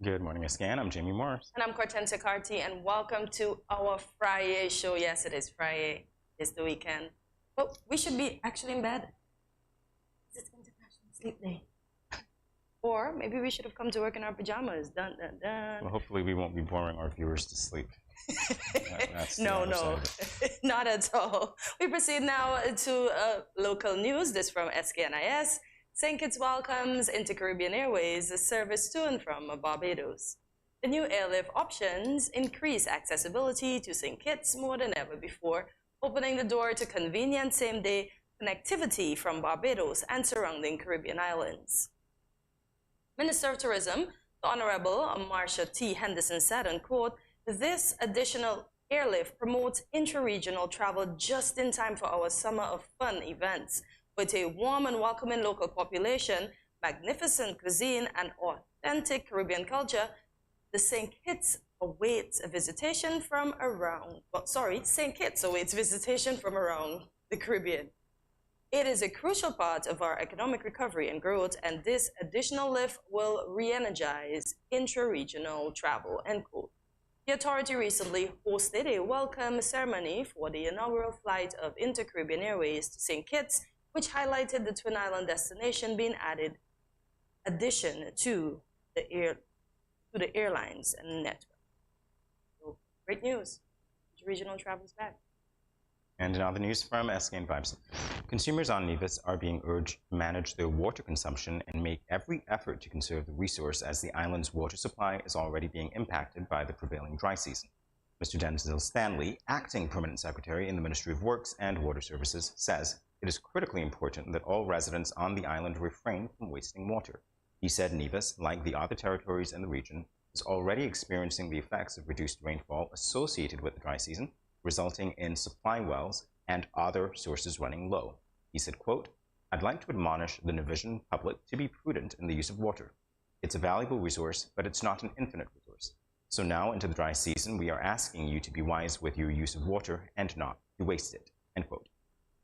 Good morning, SKN. I'm Jamie Morris. And I'm Cortensia Carty, and welcome to our Friday show. Yes, it is Friday. It's the weekend. But we should be actually in bed. It's International Sleep Day. Or maybe we should have come to work in our pajamas. Dun, dun, dun. Well, hopefully we won't be boring our viewers to sleep. No, not at all. We proceed now to local news. This from SKNIS. St. Kitts welcomes Inter-Caribbean Airways service to and from Barbados. The new airlift options increase accessibility to St. Kitts more than ever before, opening the door to convenient same-day connectivity from Barbados and surrounding Caribbean islands. Minister of Tourism, the Honorable Marcia T. Henderson said, and quote, "This additional airlift promotes intra-regional travel just in time for our Summer of Fun events. With a warm and welcoming local population, magnificent cuisine, and authentic Caribbean culture, the St. Kitts awaits visitation from around the Caribbean. It is a crucial part of our economic recovery and growth, and this additional lift will re-energize intra-regional travel," end quote. The authority recently hosted a welcome ceremony for the inaugural flight of Inter-Caribbean Airways to St. Kitts, which highlighted the Twin Island destination being added addition to the airlines and network. So, great news. Regional travel is back. And in other news from SKN Vibes, consumers on Nevis are being urged to manage their water consumption and make every effort to conserve the resource, as the island's water supply is already being impacted by the prevailing dry season. Mr. Denzel Stanley, acting permanent secretary in the Ministry of Works and Water Services, says it is critically important that all residents on the island refrain from wasting water. He said Nevis, like the other territories in the region, is already experiencing the effects of reduced rainfall associated with the dry season, resulting in supply wells and other sources running low. He said, quote, "I'd like to admonish the Nevision public to be prudent in the use of water. It's a valuable resource, but it's not an infinite resource. So now into the dry season, we are asking you to be wise with your use of water and not to waste it," end quote.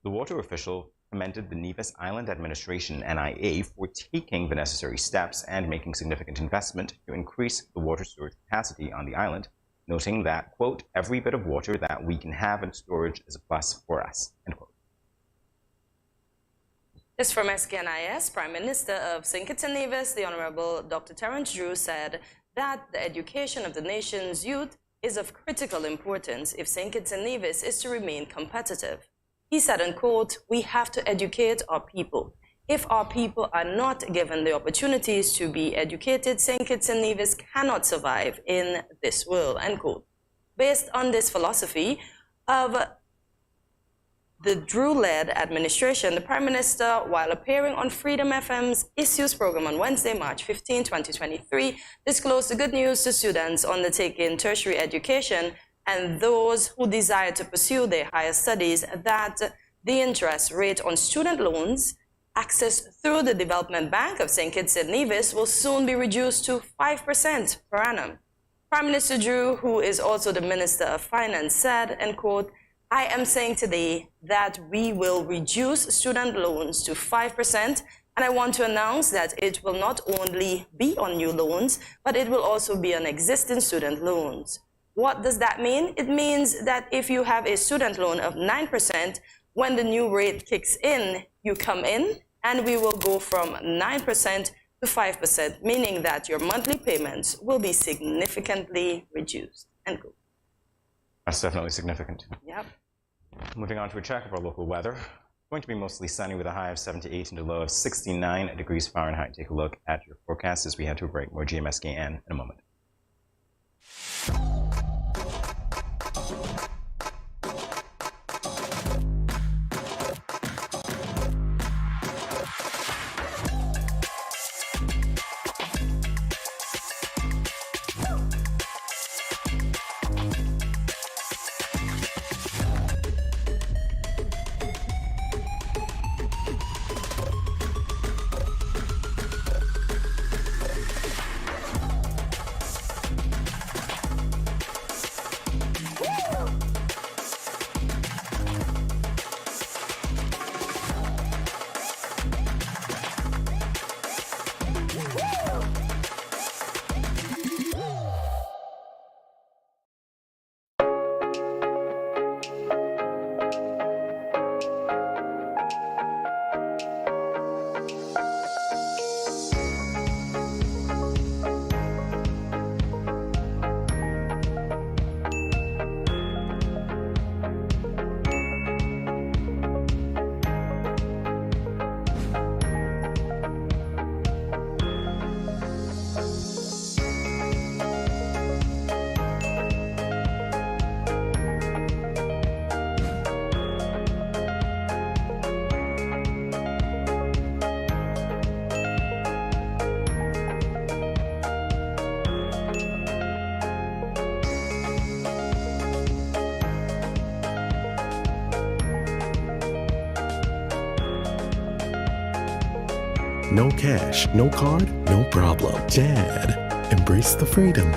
The water official commended the Nevis Island Administration, NIA, for taking the necessary steps and making significant investment to increase the water storage capacity on the island, noting that, quote, "Every bit of water that we can have in storage is a plus for us," end quote. This from SKNIS. Prime Minister of St. Kitts and Nevis, the Honorable Dr. Terence Drew, said that the education of the nation's youth is of critical importance if St. Kitts and Nevis is to remain competitive. He said, and quote, "We have to educate our people. If our people are not given the opportunities to be educated, St. Kitts and Nevis cannot survive in this world," end quote. Based on this philosophy of the Drew-led administration, the Prime Minister, while appearing on Freedom FM's Issues program on Wednesday, March 15, 2023, disclosed the good news to students undertaking tertiary education and those who desire to pursue their higher studies, that the interest rate on student loans accessed through the Development Bank of St. Kitts and Nevis will soon be reduced to 5% per annum. Prime Minister Drew, who is also the Minister of Finance, said, and quote, "I am saying today that we will reduce student loans to 5%, and I want to announce that it will not only be on new loans, but it will also be on existing student loans." What does that mean? It means that if you have a student loan of 9%, when the new rate kicks in, you come in, and we will go from 9% to 5%, meaning that your monthly payments will be significantly reduced. End quote. That's definitely significant. Yep. Moving on to a check of our local weather. Going to be mostly sunny with a high of 78 and a low of 69 degrees Fahrenheit. Take a look at your forecast as we head to a break. More GMSKN in a moment. No cash, no card, no problem. Dad, embrace the freedom.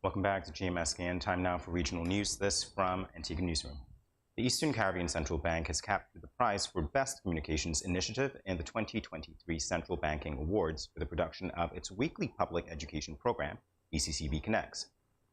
Welcome back to GMS SKN. Time now for regional news. This from Antigua Newsroom. The Eastern Caribbean Central Bank has captured the prize for Best Communications Initiative in the 2023 Central Banking Awards for the production of its weekly public education program, ECCB Connects.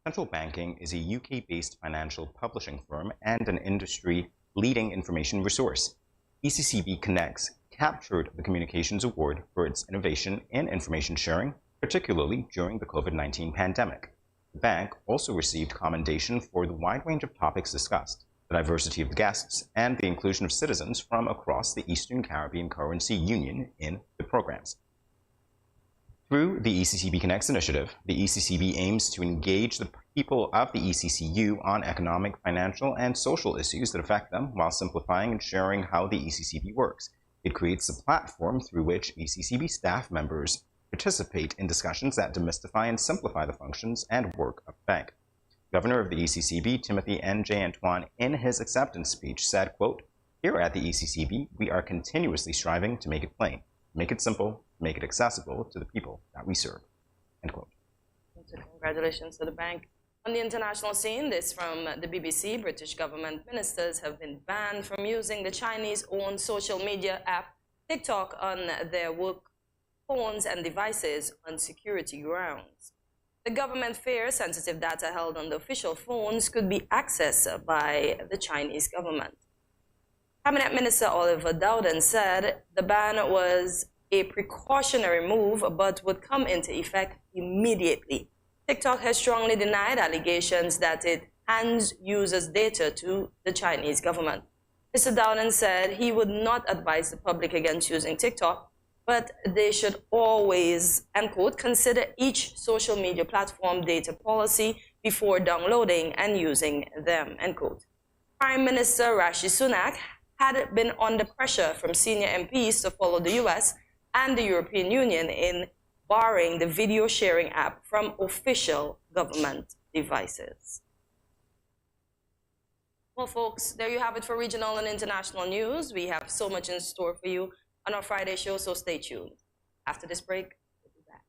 Central Banking is a UK-based financial publishing firm and an industry-leading information resource. ECCB Connects captured the Communications Award for its innovation in information sharing, particularly during the COVID-19 pandemic. The bank also received commendation for the wide range of topics discussed, the diversity of the guests, and the inclusion of citizens from across the Eastern Caribbean Currency Union in the programs. Through the ECCB Connects initiative, the ECCB aims to engage the people of the ECCU on economic, financial, and social issues that affect them while simplifying and sharing how the ECCB works. It creates a platform through which ECCB staff members participate in discussions that demystify and simplify the functions and work of the bank. Governor of the ECCB, Timothy N.J. Antoine, in his acceptance speech said, quote, "Here at the ECCB, we are continuously striving to make it plain, make it simple, make it accessible to the people that we serve." End quote. Congratulations to the bank. On the international scene, this from the BBC, British government ministers have been banned from using the Chinese-owned social media app TikTok on their work phones and devices on security grounds. The government fears sensitive data held on the official phones could be accessed by the Chinese government. Cabinet Minister Oliver Dowden said the ban was a precautionary move but would come into effect immediately. TikTok has strongly denied allegations that it hands users' data to the Chinese government. Mr. Dowden said he would not advise the public against using TikTok, but they should always, end quote, consider each social media platform data policy before downloading and using them, end quote. Prime Minister Rishi Sunak had been under pressure from senior MPs to follow the US and the European Union in barring the video sharing app from official government devices. Well, folks, there you have it for regional and international news. We have so much in store for you on our Friday show, so stay tuned. After this break, we'll be back.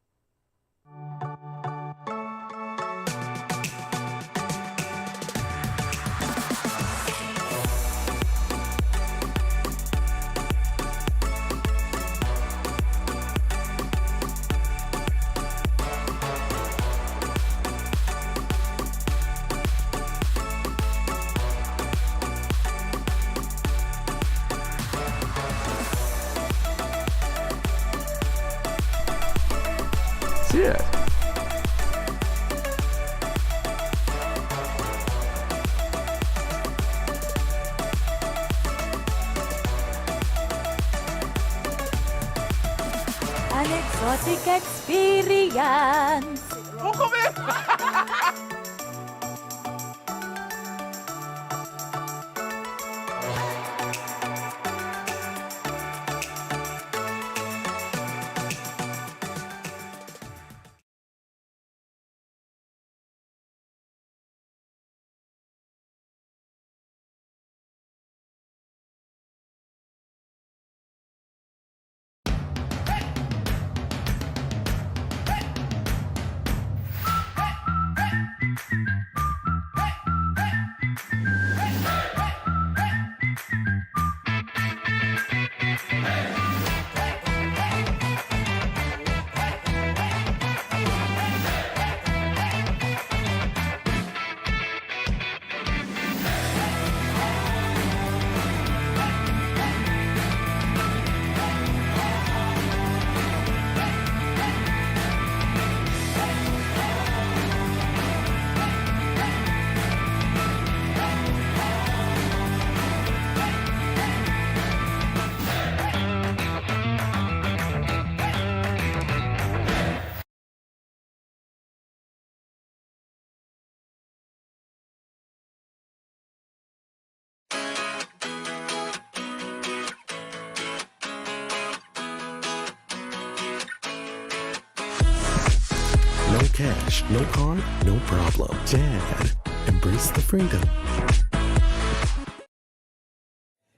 Yeah. An exotic experience. No cash, no card, no problem. Dad, embrace the freedom.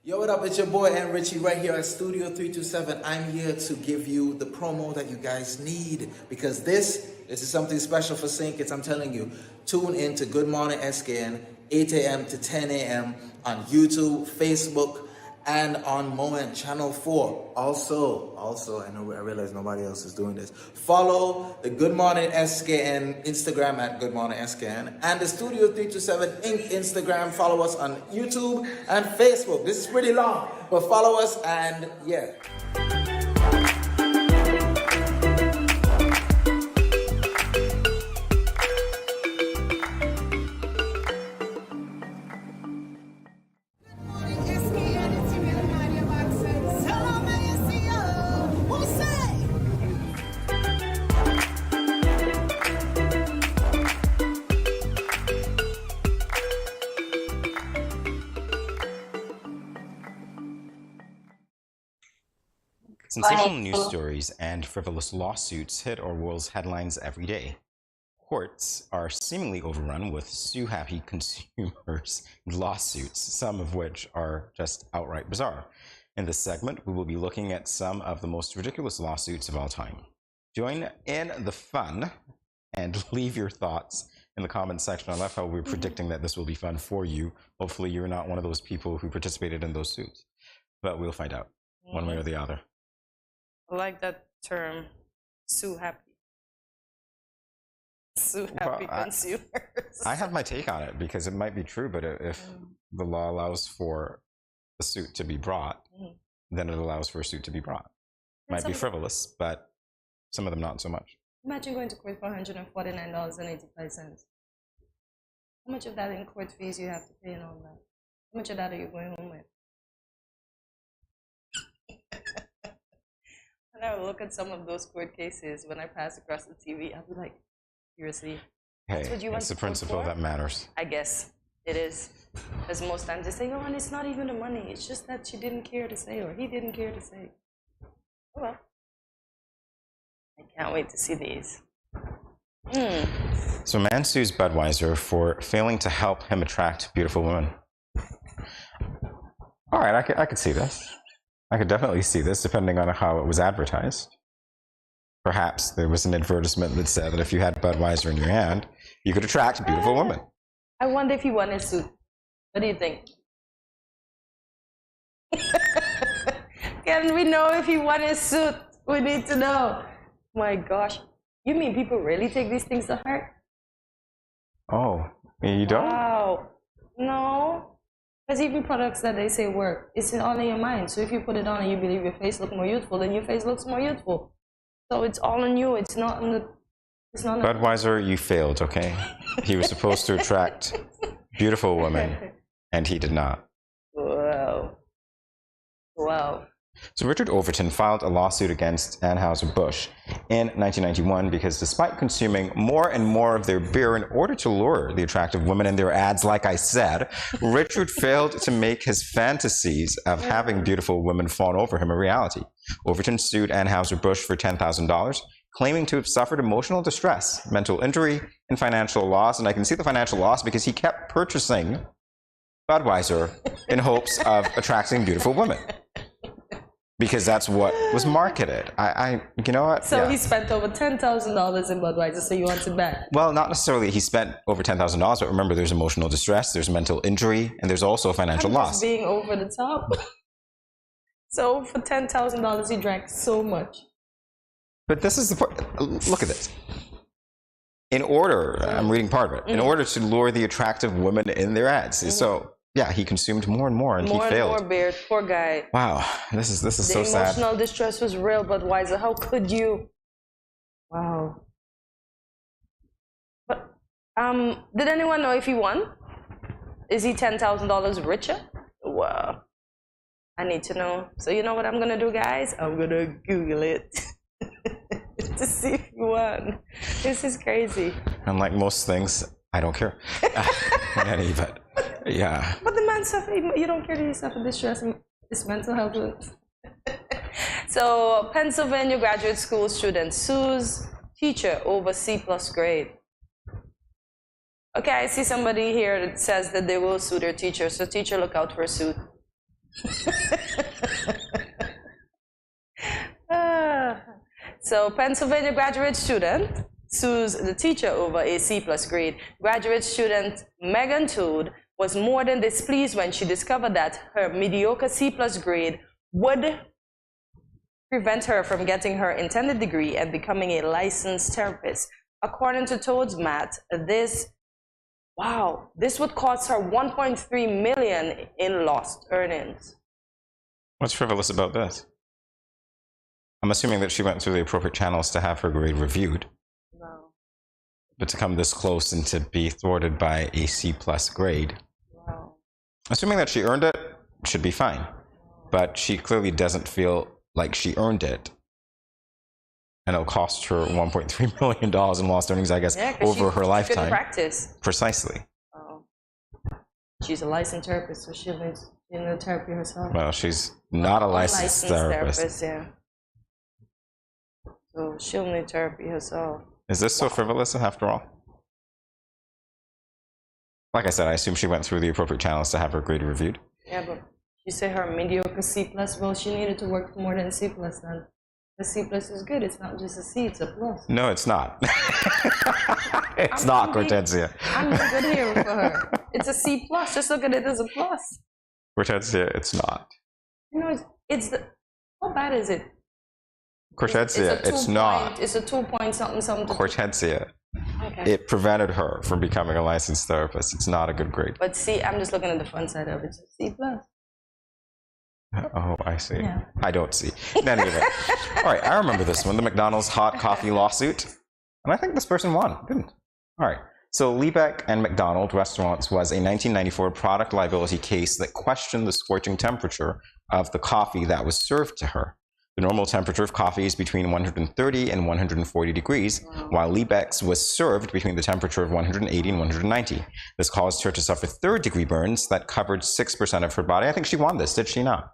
Yo, what up? It's your boy M. Richie right here at Studio 327. I'm here to give you the promo that you guys need because this is something special for St. Kitts. I'm telling you, tune in to Good Morning SKN, 8 a.m. to 10 a.m. on YouTube, Facebook, and on Moment Channel 4. Also, I realize nobody else is doing this. Follow the Good Morning SKN Instagram at Good Morning SKN and the Studio 327 Inc. Instagram. Follow us on YouTube and Facebook. This is pretty long, but follow us and yeah. Sensational news stories and frivolous lawsuits hit our world's headlines every day. Courts are seemingly overrun with sue-happy consumers lawsuits, some of which are just outright bizarre. In this segment, we will be looking at some of the most ridiculous lawsuits of all time. Join in the fun and leave your thoughts in the comments section. I love how we're predicting that this will be fun for you. Hopefully you're not one of those people who participated in those suits, but we'll find out one way or the other. I like that term, sue happy. Sue happy consumers. I have my take on it because it might be true, but if the law allows for a suit to be brought, then it allows for a suit to be brought. Might be frivolous, but some of them not so much. Imagine going to court for $149.85. How much of that in court fees you have to pay and all that? How much of that are you going home with? When I look at some of those court cases, when I pass across the TV, I'll be like, seriously? Hey, it's the principle that matters. I guess it is. Because most times they say, oh, and it's not even the money. It's just that she didn't care to say or he didn't care to say. Oh, well. I can't wait to see these. So a man sues Budweiser for failing to help him attract beautiful women. All right, I could see this. I could definitely see this, depending on how it was advertised. Perhaps there was an advertisement that said that if you had Budweiser in your hand, you could attract beautiful women. I wonder if he won his suit. What do you think? Can we know if he won his suit? We need to know. My gosh. You mean people really take these things to heart? Oh, you don't? Wow. No. Because even products that they say work, it's all in your mind. So if you put it on and you believe your face looks more youthful, then your face looks more youthful. So it's all in you. It's not in the. It's not. Budweiser, you failed. Okay, he was supposed to attract beautiful women, and he did not. Wow. Wow. So Richard Overton filed a lawsuit against Anheuser-Busch in 1991 because despite consuming more and more of their beer in order to lure the attractive women in their ads, like I said, Richard failed to make his fantasies of having beautiful women fawn over him a reality. Overton sued Anheuser-Busch for $10,000, claiming to have suffered emotional distress, mental injury, and financial loss. And I can see the financial loss because he kept purchasing Budweiser in hopes of attracting beautiful women. Because that's what was marketed. You know what? So he spent over $10,000 in Budweiser, so you want it back? Well, not necessarily he spent over $10,000, but remember there's emotional distress, there's mental injury, and there's also financial loss. Being over the top. So for $10,000 he drank so much. But this is the point. Look at this. In order, I'm reading part of it, in order to lure the attractive women in their ads. So yeah, he consumed more and more, and he failed. More beer, poor guy. Wow, this is so sad. The emotional distress was real, Budweiser. How could you? Wow. But did anyone know if he won? Is he $10,000 richer? Wow. I need to know. So you know what I'm gonna do, guys? I'm gonna Google it to see if he won. This is crazy. Unlike most things, I don't care. But yeah. But the man suffered. You don't care that he suffered distress and his mental health. So Pennsylvania graduate school student sues teacher over C+ grade. Okay, I see somebody here that says that they will sue their teacher. So teacher, look out for a suit. So Pennsylvania graduate student sues the teacher over a C+ grade. Graduate student Megan Toad was more than displeased when she discovered that her mediocre C+ grade would prevent her from getting her intended degree and becoming a licensed therapist. According to Toad's math, this would cost her $1.3 million in lost earnings. What's frivolous about this? I'm assuming that she went through the appropriate channels to have her grade reviewed. No. But to come this close and to be thwarted by a C+ grade. Wow. Assuming that she earned it, should be fine. But she clearly doesn't feel like she earned it. And it'll cost her $1.3 million in lost earnings, I guess, over her lifetime. Couldn't practice. Precisely. Oh. She's a licensed therapist, so she'll need therapy herself. Well, she's not a licensed therapist. Yeah. So she'll need therapy herself. Is this so frivolous after all? Like I said, I assume she went through the appropriate channels to have her grade reviewed. Yeah, but you say her mediocre C+, well, she needed to work more than C+ then. The C+ is good. It's not just a C, it's a plus. No, it's not. It's not, Cortezia. I'm in good here for her. It's a C+. Just look at it as a plus. Cortezia, it's not. You know, it's the... How bad is it? Cortezia, it's not. It's a 2 point something something. Cortezia. Okay. It prevented her from becoming a licensed therapist. It's not a good grade. But see, I'm just looking at the front side of it. It's a C+. Oh, I see. Yeah. I don't see. In any event. All right, I remember this one, the McDonald's hot coffee lawsuit. And I think this person won, didn't? All right. So Liebeck and McDonald Restaurants was a 1994 product liability case that questioned the scorching temperature of the coffee that was served to her. The normal temperature of coffee is between 130 and 140 degrees, while Liebeck's was served between the temperature of 180 and 190. This caused her to suffer third-degree burns that covered 6% of her body. I think she won this, did she not?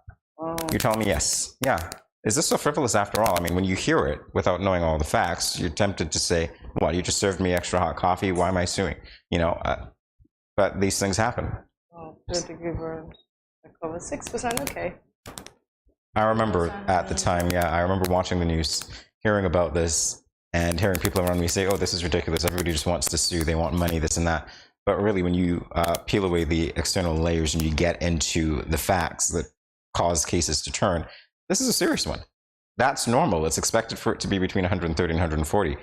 You're telling me yes. Yeah. Is this so frivolous after all? I mean, when you hear it without knowing all the facts, you're tempted to say, what, you just served me extra hot coffee? Why am I suing? You know, but these things happen. Oh, third-degree burns. That covers 6%, okay. I remember at the time, I remember watching the news, hearing about this, and hearing people around me say, oh, this is ridiculous. Everybody just wants to sue. They want money, this and that. But really, when you peel away the external layers and you get into the facts that cause cases to turn, this is a serious one. That's normal. It's expected for it to be between 130 and 140.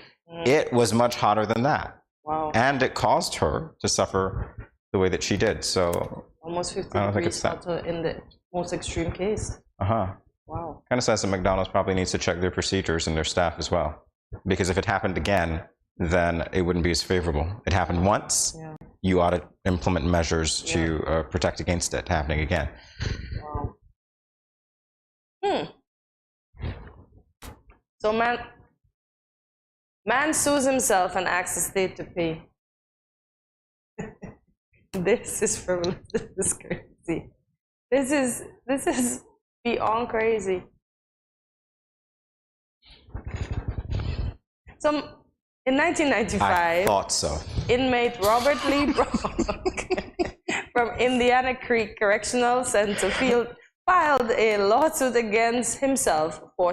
It was much hotter than that. Wow. And it caused her to suffer the way that she did. So almost 50 I don't think degrees it's that. hotter in the most extreme case. Wow. Kind of says that McDonald's probably needs to check their procedures and their staff as well. Because if it happened again, then it wouldn't be as favorable. It happened once. Yeah. You ought to implement measures to protect against it happening again. Wow. So man sues himself and asks the state to pay. This is frivolous. This is crazy. This is beyond crazy. So in 1995, I thought so. Inmate Robert Lee Brock from Indiana Creek Correctional Center filed a lawsuit against himself for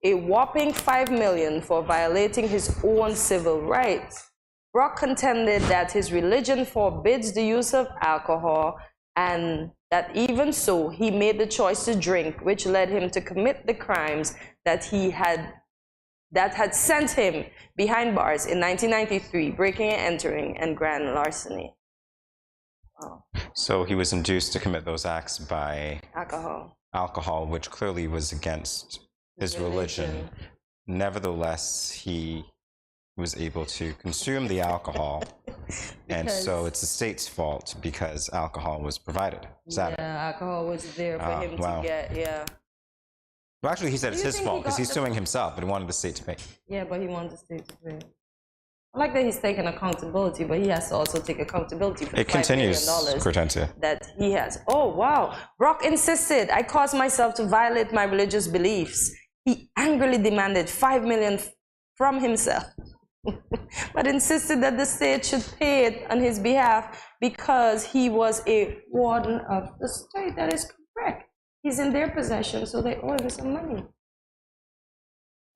a whopping $5 million for violating his own civil rights. Brock contended that his religion forbids the use of alcohol, and that even so, he made the choice to drink, which led him to commit the crimes that had sent him behind bars in 1993, breaking and entering, and grand larceny. Wow. So he was induced to commit those acts by alcohol, which clearly was against his religion. Nevertheless, he was able to consume the alcohol, and so it's the state's fault because alcohol was provided. Is that alcohol was there for him to get, Well, actually, he said it's his fault because he's suing himself, but he wanted the state to pay. Yeah, but he wanted the state to pay. I like that he's taking accountability, but he has to also take accountability for $5 million Cortezia. that he has. Oh, wow. Brock insisted, I caused myself to violate my religious beliefs. He angrily demanded $5 million from himself. but insisted that the state should pay it on his behalf because he was a warden of the state. That is correct. He's in their possession, so they owe him some money.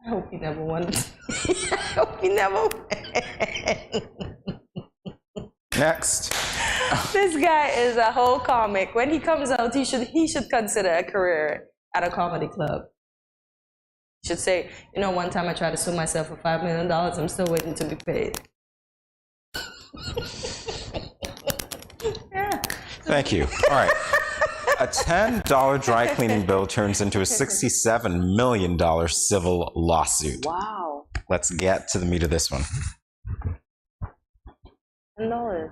I hope he never won. I hope he never won. Next. This guy is a whole comic. When he comes out, he should consider a career at a comedy club. He should say, you know, one time I tried to sue myself for $5 million. I'm still waiting to be paid. Yeah. Thank you. All right. A $10 dry cleaning bill turns into a $67 million civil lawsuit. Wow. Let's get to the meat of this one. $10.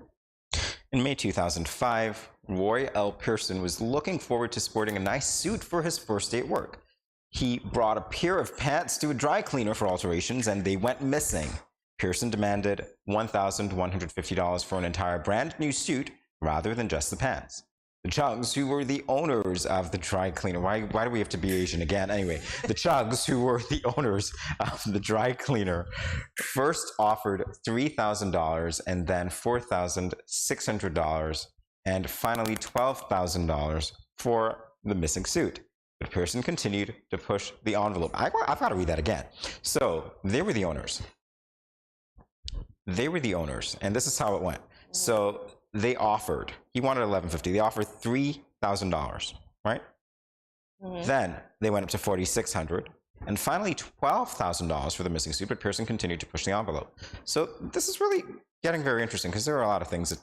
In May 2005, Roy L. Pearson was looking forward to sporting a nice suit for his first day at work. He brought a pair of pants to a dry cleaner for alterations, and they went missing. Pearson demanded $1,150 for an entire brand new suit rather than just the pants. The Chugs, who were the owners of the dry cleaner, why do we have to be Asian again? Anyway, the Chugs, who were the owners of the dry cleaner, first offered $3,000 and then $4,600 and finally $12,000 for the missing suit. But Pearson continued to push the envelope. I've got to read that again. So they were the owners. They were the owners, and this is how it went. So they offered, he wanted $1,150. They offered $3,000, right? Mm-hmm. Then they went up to $4,600 and finally $12,000 for the missing suit, but Pearson continued to push the envelope. So this is really getting very interesting because there are a lot of things that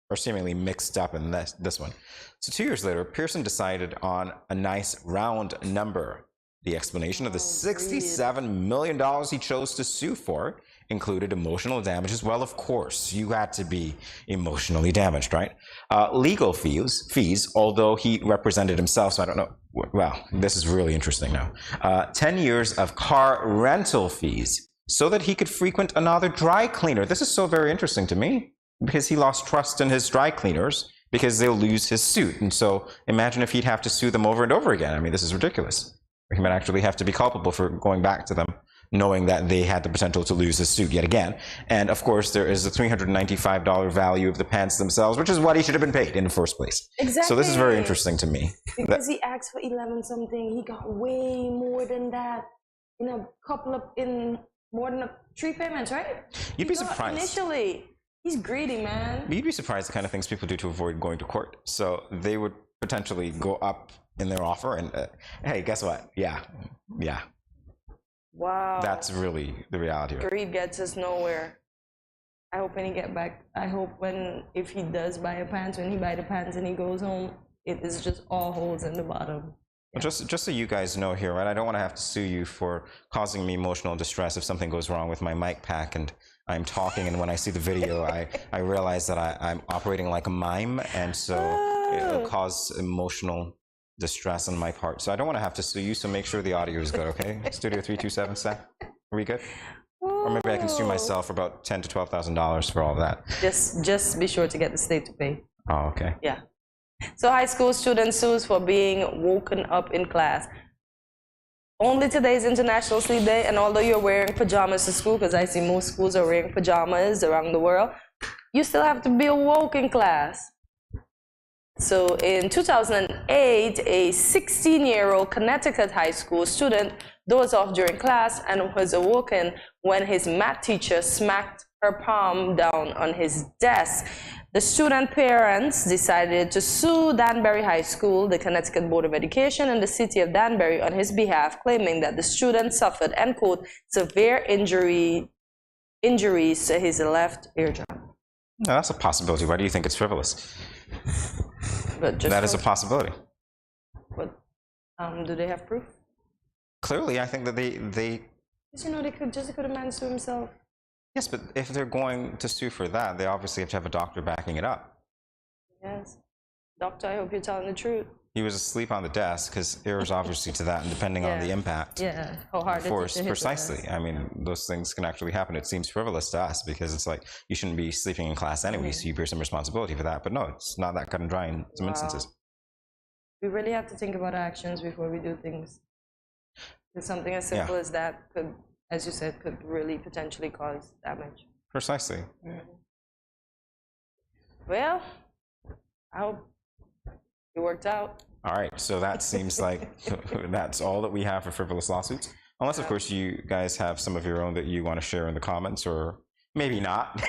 are seemingly mixed up in this one. So 2 years later, Pearson decided on a nice round number. The explanation of the $67 million he chose to sue for included emotional damages. Well, of course, you had to be emotionally damaged, right? Legal fees, although he represented himself, so I don't know. Well, this is really interesting now. 10 years of car rental fees so that he could frequent another dry cleaner. This is so very interesting to me because he lost trust in his dry cleaners because they'll lose his suit. And so imagine if he'd have to sue them over and over again. I mean, this is ridiculous. He might actually have to be culpable for going back to them, knowing that they had the potential to lose his suit yet again. And of course, there is a $395 value of the pants themselves, which is what he should have been paid in the first place. Exactly. So this is very interesting to me. Because he asked for 11 something, he got way more than that in more than 3 payments, right? You'd be surprised. Initially, he's greedy, man. You'd be surprised the kind of things people do to avoid going to court. So they would potentially go up in their offer and, hey, guess what? Yeah. Wow. That's really the reality of it. Greed gets us nowhere. I hope when he get back, if he does buy a pants, when he buy the pants and he goes home, it is just all holes in the bottom. Well, just so you guys know here, right? I don't want to have to sue you for causing me emotional distress if something goes wrong with my mic pack and I'm talking, and when I see the video, I realize that I'm operating like a mime, and so it'll cause emotional distress on my part. So I don't want to have to sue you, so make sure the audio is good, okay? Studio 327 staff, are we good? Or maybe I can sue myself for about $10,000 to $12,000 for all of that. Just be sure to get the state to pay. Oh, okay. Yeah. So high school student sues for being woken up in class. Only today is International Sleep Day, and although you're wearing pajamas to school, because I see most schools are wearing pajamas around the world, you still have to be awoke in class. So in 2008, a 16-year-old Connecticut high school student dozed off during class and was awoken when his math teacher smacked her palm down on his desk. The student parents decided to sue Danbury High School, the Connecticut Board of Education, and the city of Danbury on his behalf, claiming that the student suffered, end quote, severe injuries to his left eardrum. No, that's a possibility. Why do you think it's frivolous? But just that is a possibility. But do they have proof? Clearly, I think that they. Because they could have managed to himself. Yes, but if they're going to sue for that, they obviously have to have a doctor backing it up. Yes, doctor, I hope you're telling the truth. He was asleep on the desk because there was obviously to that, and depending on the impact. Yeah, how hard force precisely. I mean, those things can actually happen. It seems frivolous to us because it's like you shouldn't be sleeping in class anyway, so you bear some responsibility for that. But no, it's not that cut and dry in some instances. We really have to think about our actions before we do things. Because something as simple as that could as you said, could really potentially cause damage. Precisely. Well, I hope it worked out. All right, so that seems like that's all that we have for frivolous lawsuits. Unless, of course, you guys have some of your own that you want to share in the comments, or maybe not.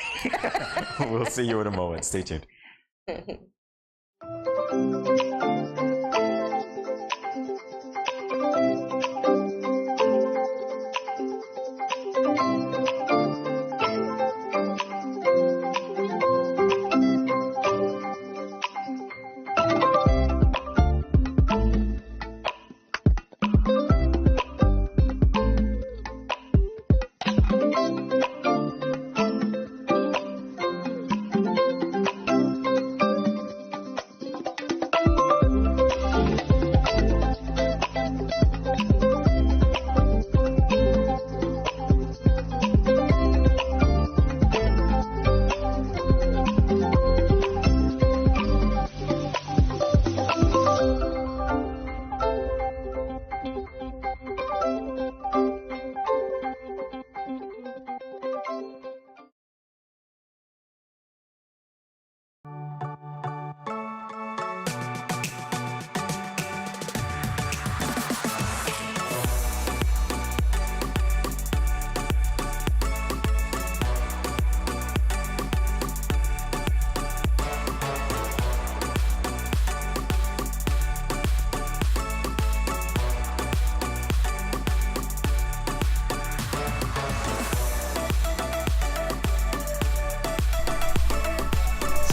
We'll see you in a moment. Stay tuned.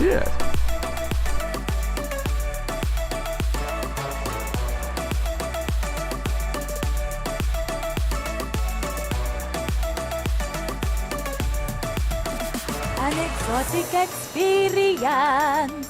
Yeah. An exotic experience.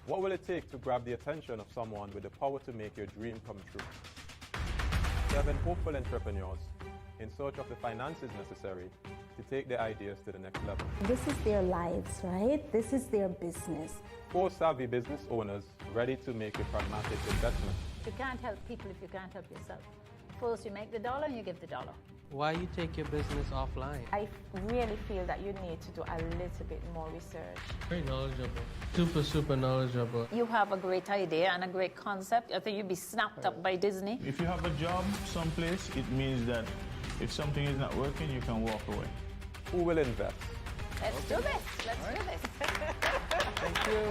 What will it take to grab the attention of someone with the power to make your dream come true? 7 hopeful entrepreneurs in search of the finances necessary to take their ideas to the next level. This is their lives, right? This is their business. 4 savvy business owners ready to make a pragmatic investment. You can't help people if you can't help yourself. First you make the dollar and you give the dollar. Why you take your business offline? I really feel that you need to do a little bit more research. Very knowledgeable. Super knowledgeable. You have a great idea and a great concept. I think you'd be snapped up by Disney. If you have a job someplace, it means that if something is not working, you can walk away. Who will invest? Let's do this. Let's do this. Thank you.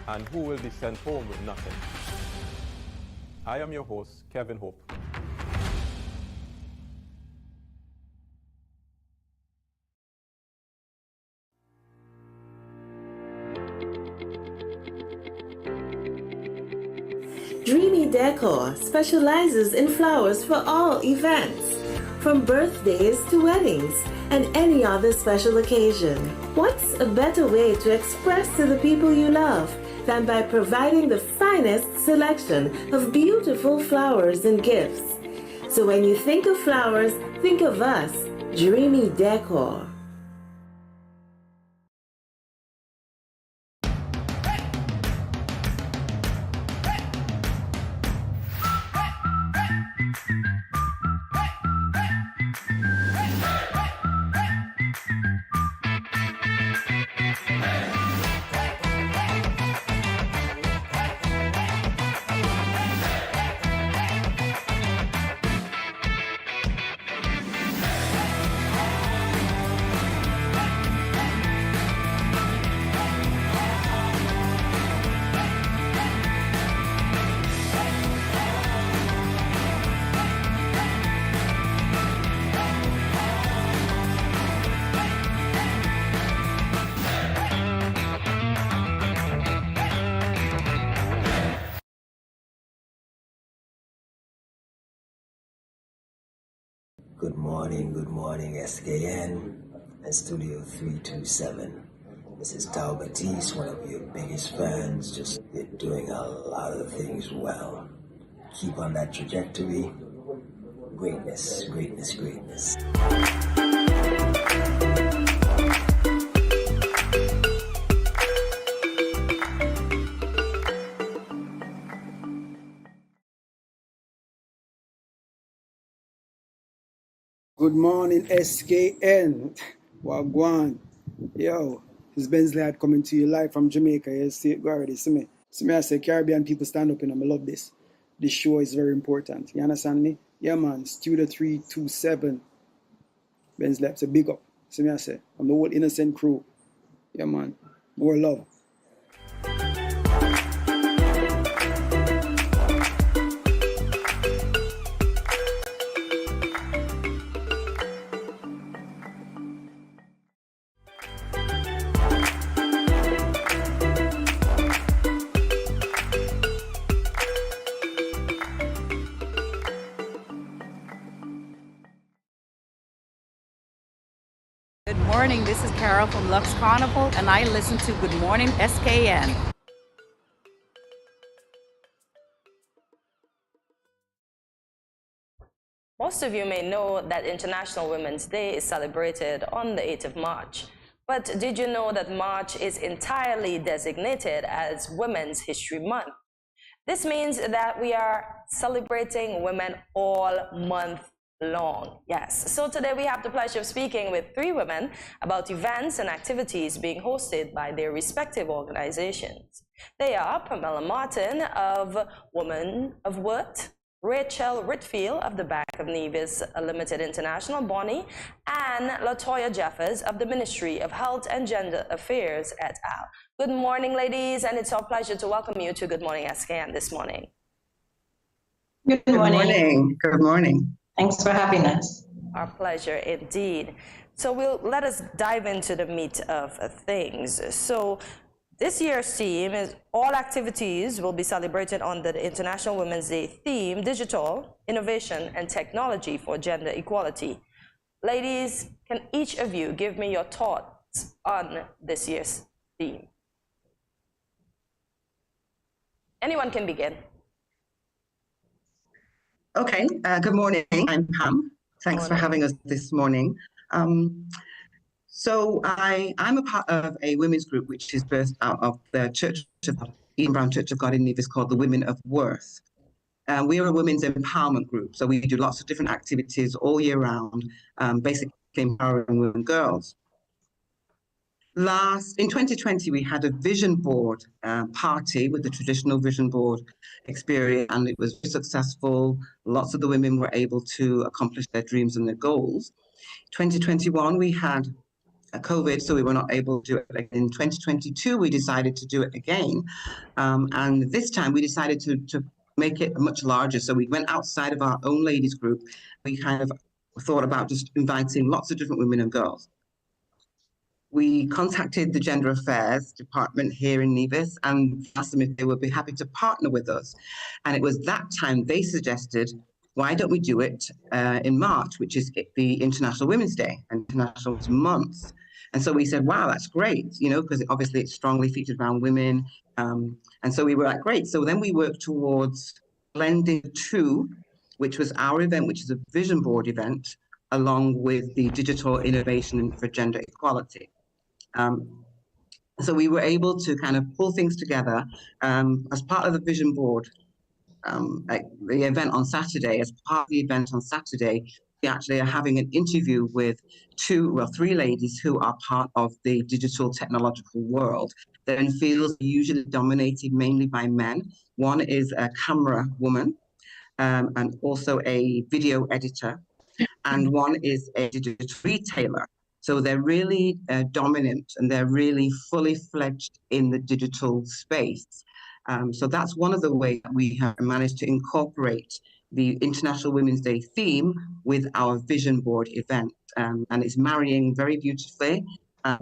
And who will be sent home with nothing? I am your host, Kevin Hope. Dreamy Decor specializes in flowers for all events, from birthdays to weddings and any other special occasion. What's a better way to express to the people you love than by providing the finest selection of beautiful flowers and gifts? So when you think of flowers, think of us, Dreamy Decor. Good morning, SKN and Studio 327. This is Tao Batiste, one of your biggest fans. Just you're doing a lot of things well. Keep on that trajectory. Greatness, greatness, greatness. Good morning, SKN. Wagwan. Yo, this is Bensley Lad coming to you live from Jamaica. You see it, go already. See me. See me, I say Caribbean people stand up, and I love this. This show is very important. You understand me? Yeah, man. Studio 327. Bensley Lad, say big up. See me, I say. I'm the whole innocent crew. Yeah, man. More love. Good morning, this is Carol from Lux Carnival, and I listen to Good Morning SKN. Most of you may know that International Women's Day is celebrated on the 8th of March. But did you know that March is entirely designated as Women's History Month? This means that we are celebrating women all month long. Yes. So today we have the pleasure of speaking with 3 women about events and activities being hosted by their respective organizations. They are Pamela Martin of Women of Worth, Rachel Whitfield of the Bank of Nevis Limited International, Bonnie, and Latoya Jeffers of the Ministry of Health and Gender Affairs et al. Good morning, ladies, and it's our pleasure to welcome you to Good Morning SKN this morning. Good morning. Good morning. Thanks for having us. Our pleasure indeed. So let us dive into the meat of things. So this year's theme is all activities will be celebrated on the International Women's Day theme, digital, innovation, and technology for gender equality. Ladies, can each of you give me your thoughts on this year's theme? Anyone can begin. Okay, good morning. I'm Pam. Thanks for having us this morning. So I'm a part of a women's group which is birthed out of the Church of Eden Brown Church of God in Nevis called the Women of Worth. We are a women's empowerment group, so we do lots of different activities all year round, basically empowering women and girls. In 2020, we had a vision board party with the traditional vision board experience, and it was very successful. Lots of the women were able to accomplish their dreams and their goals. 2021, we had COVID, so we were not able to do it. In 2022, we decided to do it again. And this time we decided to make it much larger. So we went outside of our own ladies group. We kind of thought about just inviting lots of different women and girls. We contacted the Gender Affairs Department here in Nevis and asked them if they would be happy to partner with us. And it was that time they suggested, why don't we do it in March, which is the International Women's Day, International Women's Month. And so we said, wow, that's great, you know, because obviously it's strongly featured around women. And so we were like, great. So then we worked towards blending the two, which was our event, which is a vision board event, along with the digital innovation for gender equality. So we were able to kind of pull things together as part of the vision board. Like the event on Saturday, as part of the event on Saturday, we actually are having an interview with 3 ladies who are part of the digital technological world. They're in fields usually dominated mainly by men. One is a camera woman and also a video editor, and one is a digital retailer. So they're really dominant, and they're really fully fledged in the digital space. So that's one of the ways that we have managed to incorporate the International Women's Day theme with our vision board event. And it's marrying very beautifully. At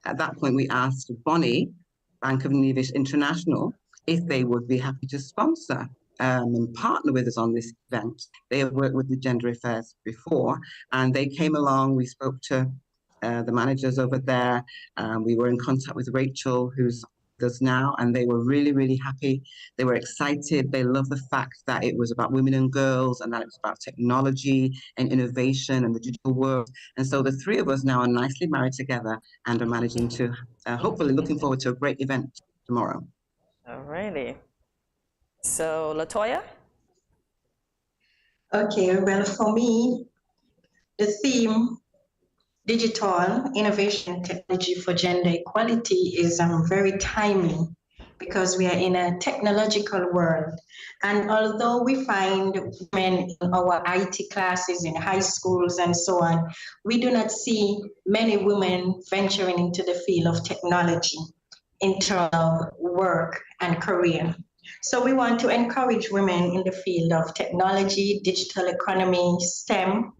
that point, we asked Bonnie, Bank of Nevis International, if they would be happy to sponsor and partner with us on this event. They have worked with the Gender Affairs before, and they came along. We spoke to the managers over there. We were in contact with Rachel, who's with us now, and they were really, really happy. They were excited. They loved the fact that it was about women and girls, and that it was about technology and innovation and the digital world. And so the three of us now are nicely married together and are managing to, hopefully looking forward to a great event tomorrow. Alrighty. So, LaToya? Okay, well, for me, the theme, digital innovation technology for gender equality, is very timely because we are in a technological world. And although we find women in our IT classes in high schools and so on, we do not see many women venturing into the field of technology in terms of work and career. So we want to encourage women in the field of technology, digital economy, STEM,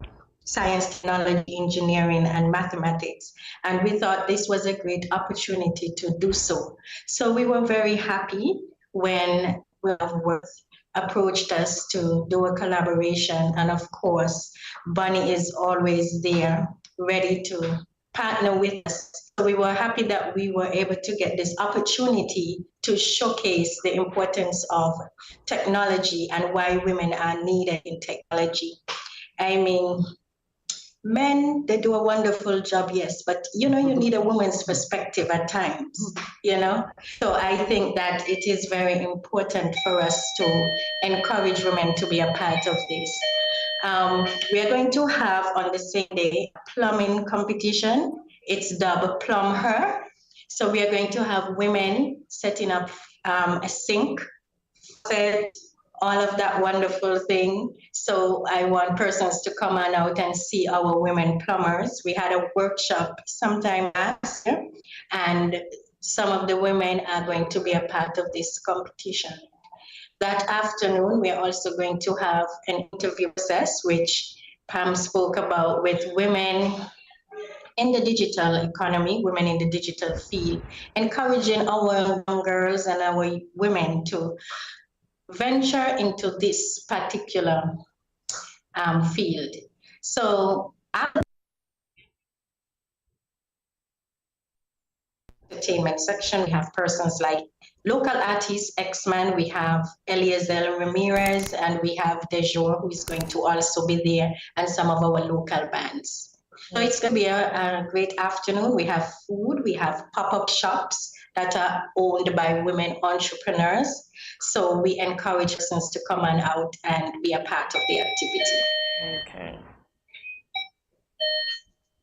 science, technology, engineering, and mathematics. And we thought this was a great opportunity to do so. So we were very happy when Worth approached us to do a collaboration. And of course, Bonnie is always there, ready to partner with us. So we were happy that we were able to get this opportunity to showcase the importance of technology and why women are needed in technology. I mean, men, they do a wonderful job, yes, but you need a woman's perspective at times, So I think that it is very important for us to encourage women to be a part of this. We are going to have on the same day a plumbing competition. It's dubbed Plumb Her. So we are going to have women setting up a sink, all of that wonderful thing. So I want persons to come on out and see our women plumbers. We had a workshop sometime last year, and some of the women are going to be a part of this competition. That afternoon, we are also going to have an interview process, which Pam spoke about, with women in the digital economy, women in the digital field, encouraging our young girls and our women to venture into this particular field. So entertainment section, we have persons like local artists, X-Man, we have Eliezer Ramirez, and we have Dejour, who is going to also be there, and some of our local bands. So it's going to be a great afternoon. We have food, we have pop-up shops that are owned by women entrepreneurs. So we encourage persons to come on out and be a part of the activity. Okay.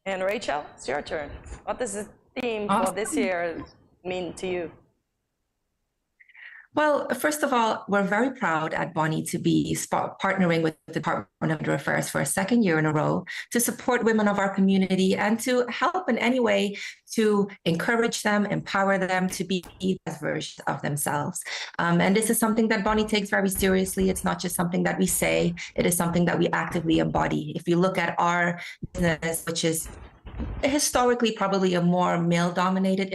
And Rachel, it's your turn. What does the theme for this year mean to you? Well, first of all, we're very proud at Bonnie to be partnering with the Department of Gender Affairs for a second year in a row to support women of our community and to help in any way to encourage them, empower them to be the best versions of themselves. And this is something that Bonnie takes very seriously. It's not just something that we say, it is something that we actively embody. If you look at our business, which is historically probably a more male-dominated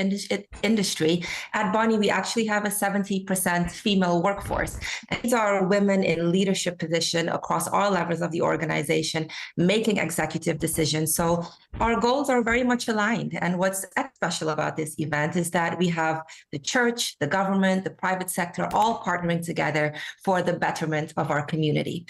industry, at Bonnie, we actually have a 70% female workforce. And these are women in leadership position across all levels of the organization, making executive decisions. So our goals are very much aligned. And what's special about this event is that we have the church, the government, the private sector, all partnering together for the betterment of our community.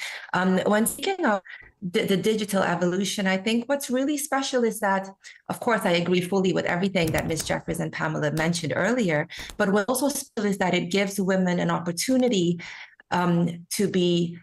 When speaking of the digital evolution, I think what's really special is that, of course, I agree fully with everything that Ms. Jeffers and Pamela mentioned earlier, but what's also special is that it gives women an opportunity to be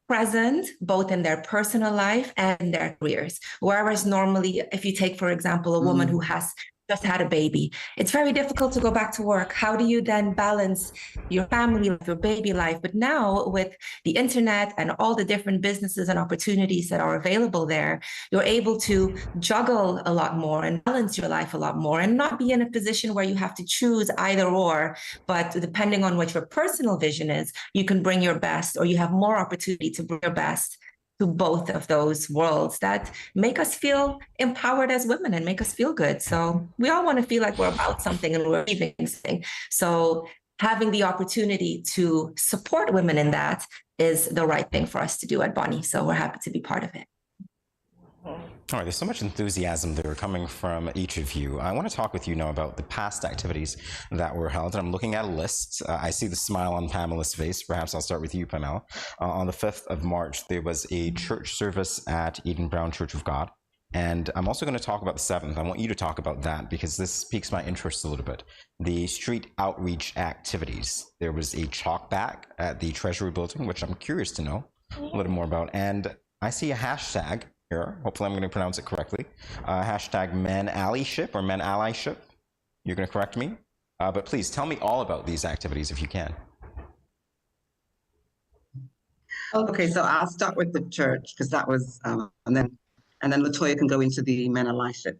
present both in their personal life and their careers. Whereas normally, if you take, for example, a woman who has just had a baby, it's very difficult to go back to work. How do you then balance your family life, your baby life? But now with the internet and all the different businesses and opportunities that are available there, you're able to juggle a lot more and balance your life a lot more and not be in a position where you have to choose either or, but depending on what your personal vision is, you can bring your best, or you have more opportunity to bring your best to both of those worlds that make us feel empowered as women and make us feel good. So we all want to feel like we're about something and we're achieving something. So having the opportunity to support women in that is the right thing for us to do at Bonnie. So we're happy to be part of it. All right, there's so much enthusiasm there coming from each of you. I want to talk with you now about the past activities that were held. And I'm looking at a list. I see the smile on Pamela's face. Perhaps I'll start with you, Pamela. On the 5th of March, there was a church service at Eden Brown Church of God. And I'm also going to talk about the 7th. I want you to talk about that because this piques my interest a little bit. The street outreach activities. There was a chalk back at the Treasury building, which I'm curious to know a little more about. And I see a hashtag here. Hopefully I'm going to pronounce it correctly. Hashtag Men Allyship or Men Allyship. You're going to correct me. But please tell me all about these activities if you can. Okay, so I'll start with the church because that was, and then Latoya can go into the Men Allyship.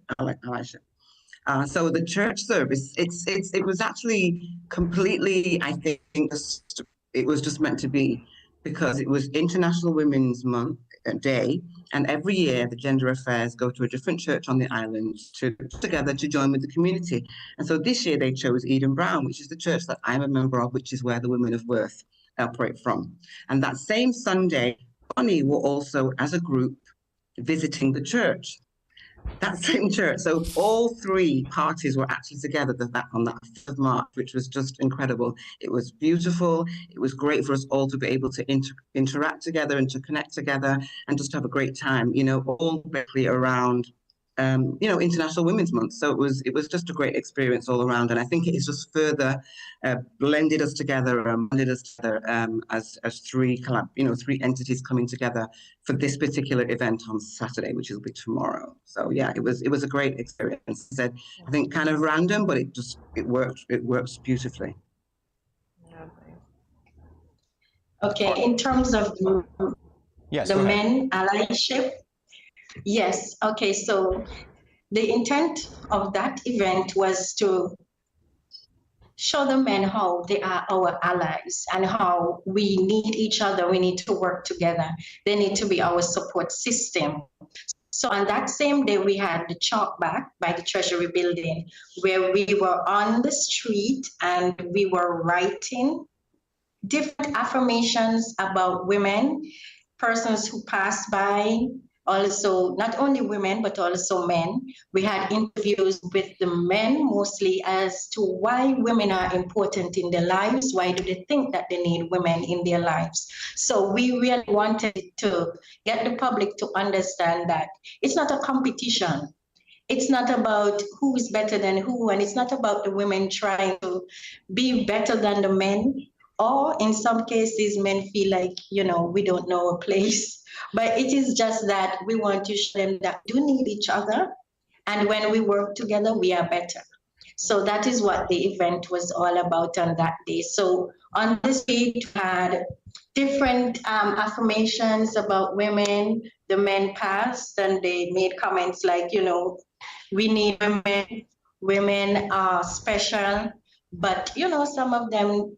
So the church service, it was actually completely, I think, it was just meant to be because it was International Women's Month Day, and every year the Gender Affairs go to a different church on the island together to join with the community. And so this year they chose Eden Brown, which is the church that I'm a member of, which is where the Women of Worth operate from. And that same Sunday, Bonnie were also, as a group, visiting the church. That same church. So all three parties were actually together on that 5th of March, which was just incredible. It was beautiful. It was great for us all to be able to interact together and to connect together and just have a great time, all basically around, International Women's Month. So it was just a great experience all around. And I think it has just further blended us together, as three entities coming together for this particular event on Saturday, which will be tomorrow. So yeah, it was a great experience. I think kind of random, but it works beautifully. Okay, in terms of the Men Allyship, yes, okay, so the intent of that event was to show the men how they are our allies and how we need each other, we need to work together. They need to be our support system. So on that same day, we had the chalk back by the Treasury building where we were on the street and we were writing different affirmations about women, persons who passed by, also not only women, but also men. We had interviews with the men mostly as to why women are important in their lives. Why do they think that they need women in their lives? So we really wanted to get the public to understand that it's not a competition. It's not about who is better than who, and it's not about the women trying to be better than the men. Or in some cases, men feel like, we don't know a place. But it is just that we want to show them that we do need each other. And when we work together, we are better. So that is what the event was all about on that day. So on this page, we had different affirmations about women. The men passed and they made comments like, we need women. Women are special. But, some of them,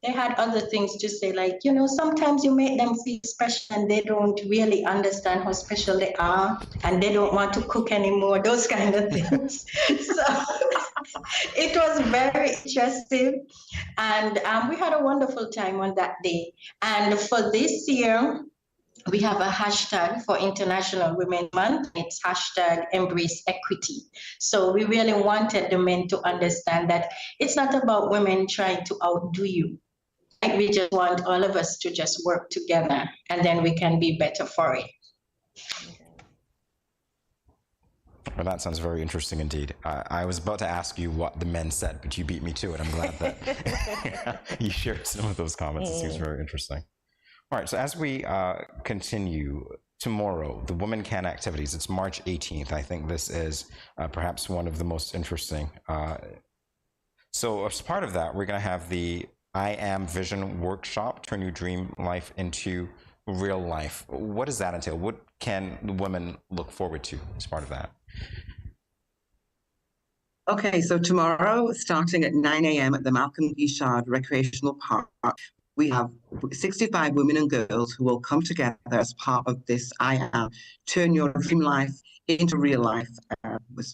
they had other things to say, like, sometimes you make them feel special and they don't really understand how special they are and they don't want to cook anymore, those kind of things. So it was very interesting. And we had a wonderful time on that day. And for this year, we have a hashtag for International Women's Month. It's hashtag Embrace Equity. So we really wanted the men to understand that it's not about women trying to outdo you. We just want all of us to just work together and then we can be better for it. Well, that sounds very interesting indeed. I was about to ask you what the men said, but you beat me to it. I'm glad that you shared some of those comments. It seems very interesting. All right, so as we continue, tomorrow, the Women Can activities, it's March 18th. I think this is perhaps one of the most interesting. So as part of that, we're going to have the I Am Vision workshop, Turn Your Dream Life into Real Life. What does that entail? What can the women look forward to as part of that? Okay, so tomorrow, starting at 9 a.m. at the Malcolm Ishard Recreational Park, we have 65 women and girls who will come together as part of this I Am Turn Your Dream Life into Real Life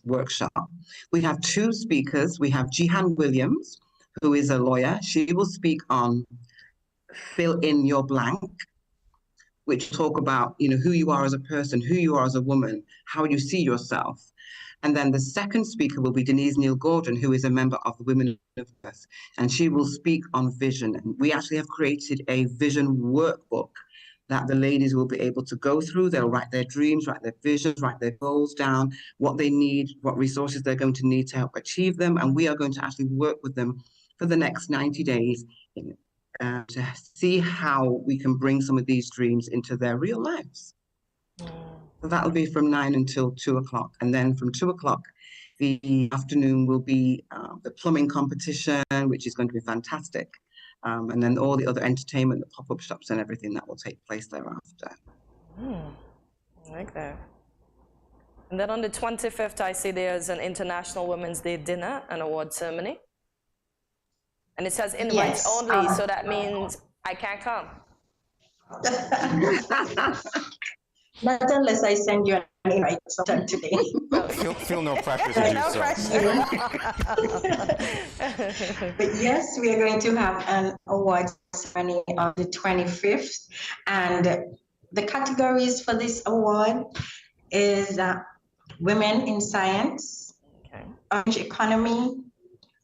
workshop. We have two speakers. We have Jihan Williams, who is a lawyer. She will speak on fill in your blank. which talk about, who you are as a person, who you are as a woman, how you see yourself. And then the second speaker will be Denise Neal-Gordon, who is a member of the Women of Earth, and she will speak on vision. And we actually have created a vision workbook that the ladies will be able to go through. They'll write their dreams, write their visions, write their goals down, what they need, what resources they're going to need to help achieve them. And we are going to actually work with them for the next 90 days to see how we can bring some of these dreams into their real lives. So that'll be from 9 until 2 o'clock. And then from 2 o'clock, the afternoon will be the plumbing competition, which is going to be fantastic. And then all the other entertainment, the pop-up shops and everything that will take place thereafter. I like that. And then on the 25th, I see there's an International Women's Day dinner and award ceremony. And it says invites only, so that means I can't come. Not unless I send you an invite sometime today. Feel no pressure to do so. But yes, we are going to have an awards ceremony on the 25th. And the categories for this award is Women in Science, Orange Economy,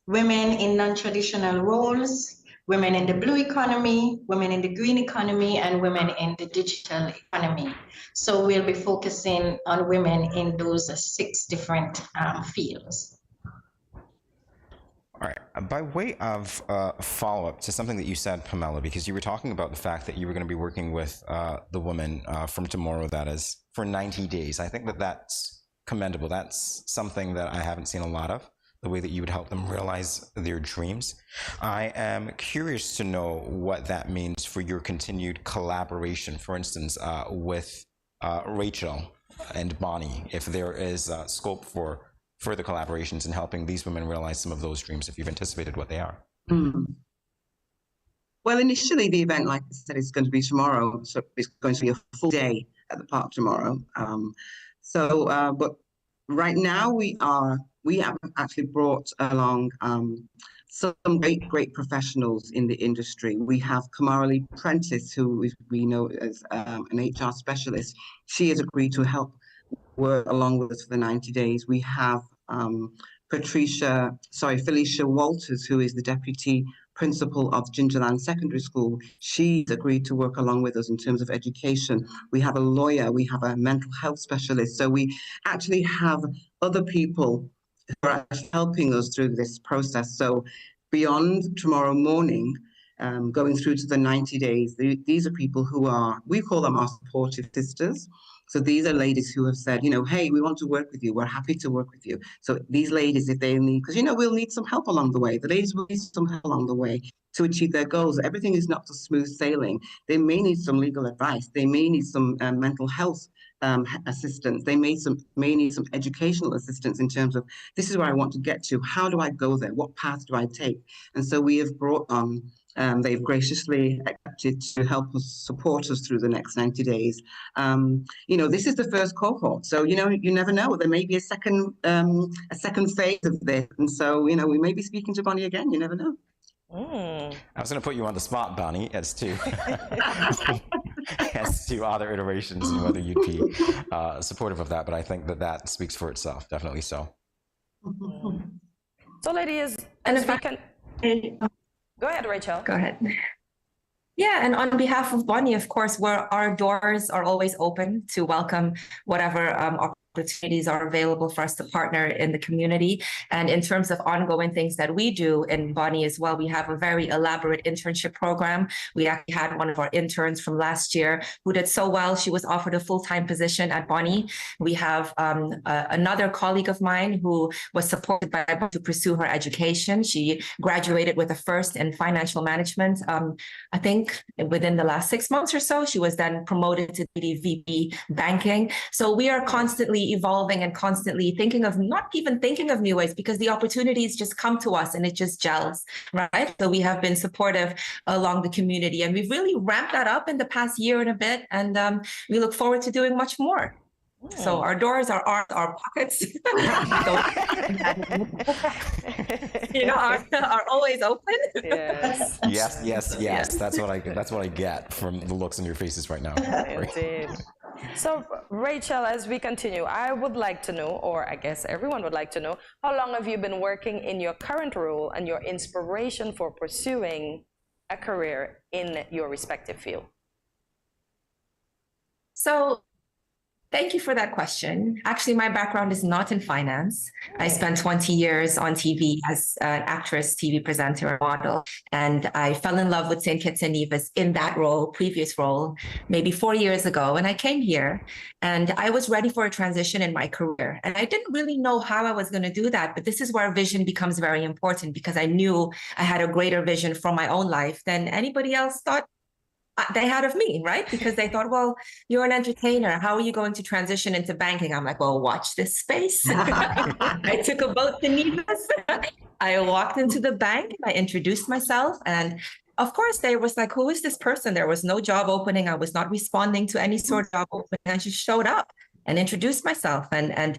Women in Non-Traditional Roles, Women in the Blue Economy, Women in the Green Economy, and Women in the Digital Economy. So we'll be focusing on women in those 6 different fields. All right. By way of follow-up to something that you said, Pamela, because you were talking about the fact that you were going to be working with the women from tomorrow, that is, for 90 days. I think that that's commendable. That's something that I haven't seen a lot of, the way that you would help them realize their dreams. I am curious to know what that means for your continued collaboration, for instance, with Rachel and Bonnie, if there is scope for further collaborations in helping these women realize some of those dreams, if you've anticipated what they are. Well, initially the event, like I said, is going to be tomorrow, so it's going to be a full day at the park tomorrow. But right now we have actually brought along some great professionals in the industry. We have Kamara Prentice, who we know as an HR specialist. She has agreed to help work along with us for the 90 days. We have Felicia Walters, who is the deputy principal of Gingerland Secondary School. She's agreed to work along with us in terms of education. We have a lawyer, we have a mental health specialist. So we actually have other people who are helping us through this process. So beyond tomorrow morning, going through to the 90 days, these are people who are, we call them our supportive sisters. So these are ladies who have said, hey, we want to work with you. We're happy to work with you. So these ladies, if they need, because, we'll need some help along the way. The ladies will need some help along the way to achieve their goals. Everything is not just smooth sailing. They may need some legal advice. They may need some mental health assistance. They may need some educational assistance in terms of, this is where I want to get to. How do I go there? What path do I take? And so we have brought on, they've graciously accepted to help us, support us through the next 90 days. This is the first cohort, so you never know. There may be a second phase of this, and so we may be speaking to Bonnie again. You never know. I was going to put you on the spot, Bonnie, as to other iterations and whether you'd be supportive of that. But I think that speaks for itself, definitely so. So, ladies, as we can. Go ahead, Rachel. Go ahead. Yeah, and on behalf of Bonnie, of course, our doors are always open to welcome whatever opportunities are available for us to partner in the community. And in terms of ongoing things that we do in Bonnie as well, we have a very elaborate internship program. We actually had one of our interns from last year who did so well. She was offered a full-time position at Bonnie. We have another colleague of mine who was supported by Bonnie to pursue her education. She graduated with a first in financial management. I think within the last 6 months or so, she was then promoted to the VP banking. So we are constantly evolving and constantly not even thinking of new ways, because the opportunities just come to us and it just gels, right? So we have been supportive along the community, and we've really ramped that up in the past year and a bit, and we look forward to doing much more. So our doors are our pockets, are always open. Yes. Yes. That's what I get from the looks on your faces right now. Indeed. So, Rachel, as we continue, I would like to know, or I guess everyone would like to know, how long have you been working in your current role and your inspiration for pursuing a career in your respective field? So, thank you for that question. Actually, my background is not in finance. I spent 20 years on TV as an actress, TV presenter, and model. And I fell in love with St. Kitts and Nevis in that role, previous role, maybe 4 years ago. And I came here and I was ready for a transition in my career. And I didn't really know how I was going to do that. But this is where vision becomes very important, because I knew I had a greater vision for my own life than anybody else thought they had of me, right? Because they thought, well, you're an entertainer. How are you going to transition into banking? I'm like, well, watch this space. I took a boat to Nevis. I walked into the bank. I introduced myself. And of course, they was like, who is this person? There was no job opening. I was not responding to any sort of job opening. I just showed up and introduced myself. And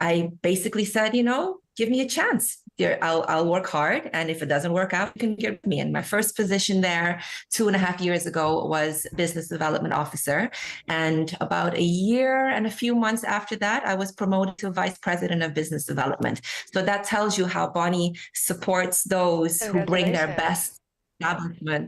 I basically said, give me a chance. I'll work hard. And if it doesn't work out, you can get me. And my first position there 2.5 years ago was business development officer. And about a year and a few months after that, I was promoted to vice president of business development. So that tells you how Bonnie supports those who bring their best.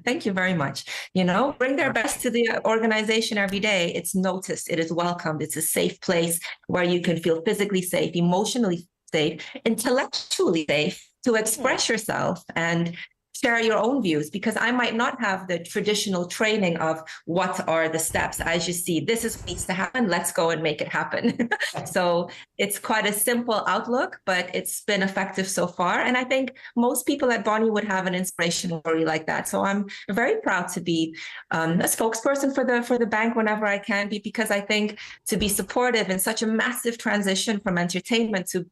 Thank you very much. Bring their best to the organization every day. It's noticed, it is welcomed. It's a safe place where you can feel physically safe, emotionally safe, intellectually safe to express yourself and share your own views, because I might not have the traditional training of what are the steps. I just see this is what needs to happen. Let's go and make it happen. So it's quite a simple outlook, but it's been effective so far. And I think most people at Bonnie would have an inspirational story like that. So I'm very proud to be a spokesperson for the bank whenever I can be, because I think to be supportive in such a massive transition from entertainment to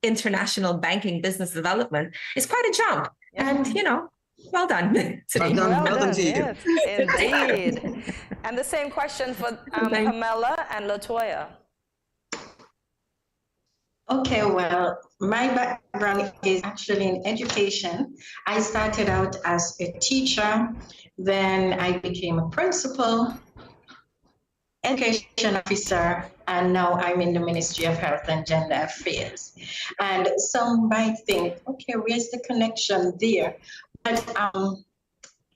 international banking business development is quite a jump. And, well done. Well done to you. Yes, indeed. And the same question for Pamela and LaToya. Okay, well, my background is actually in education. I started out as a teacher, then I became a principal, education officer, and now I'm in the Ministry of Health and Gender Affairs. And some might think, okay, where's the connection there? But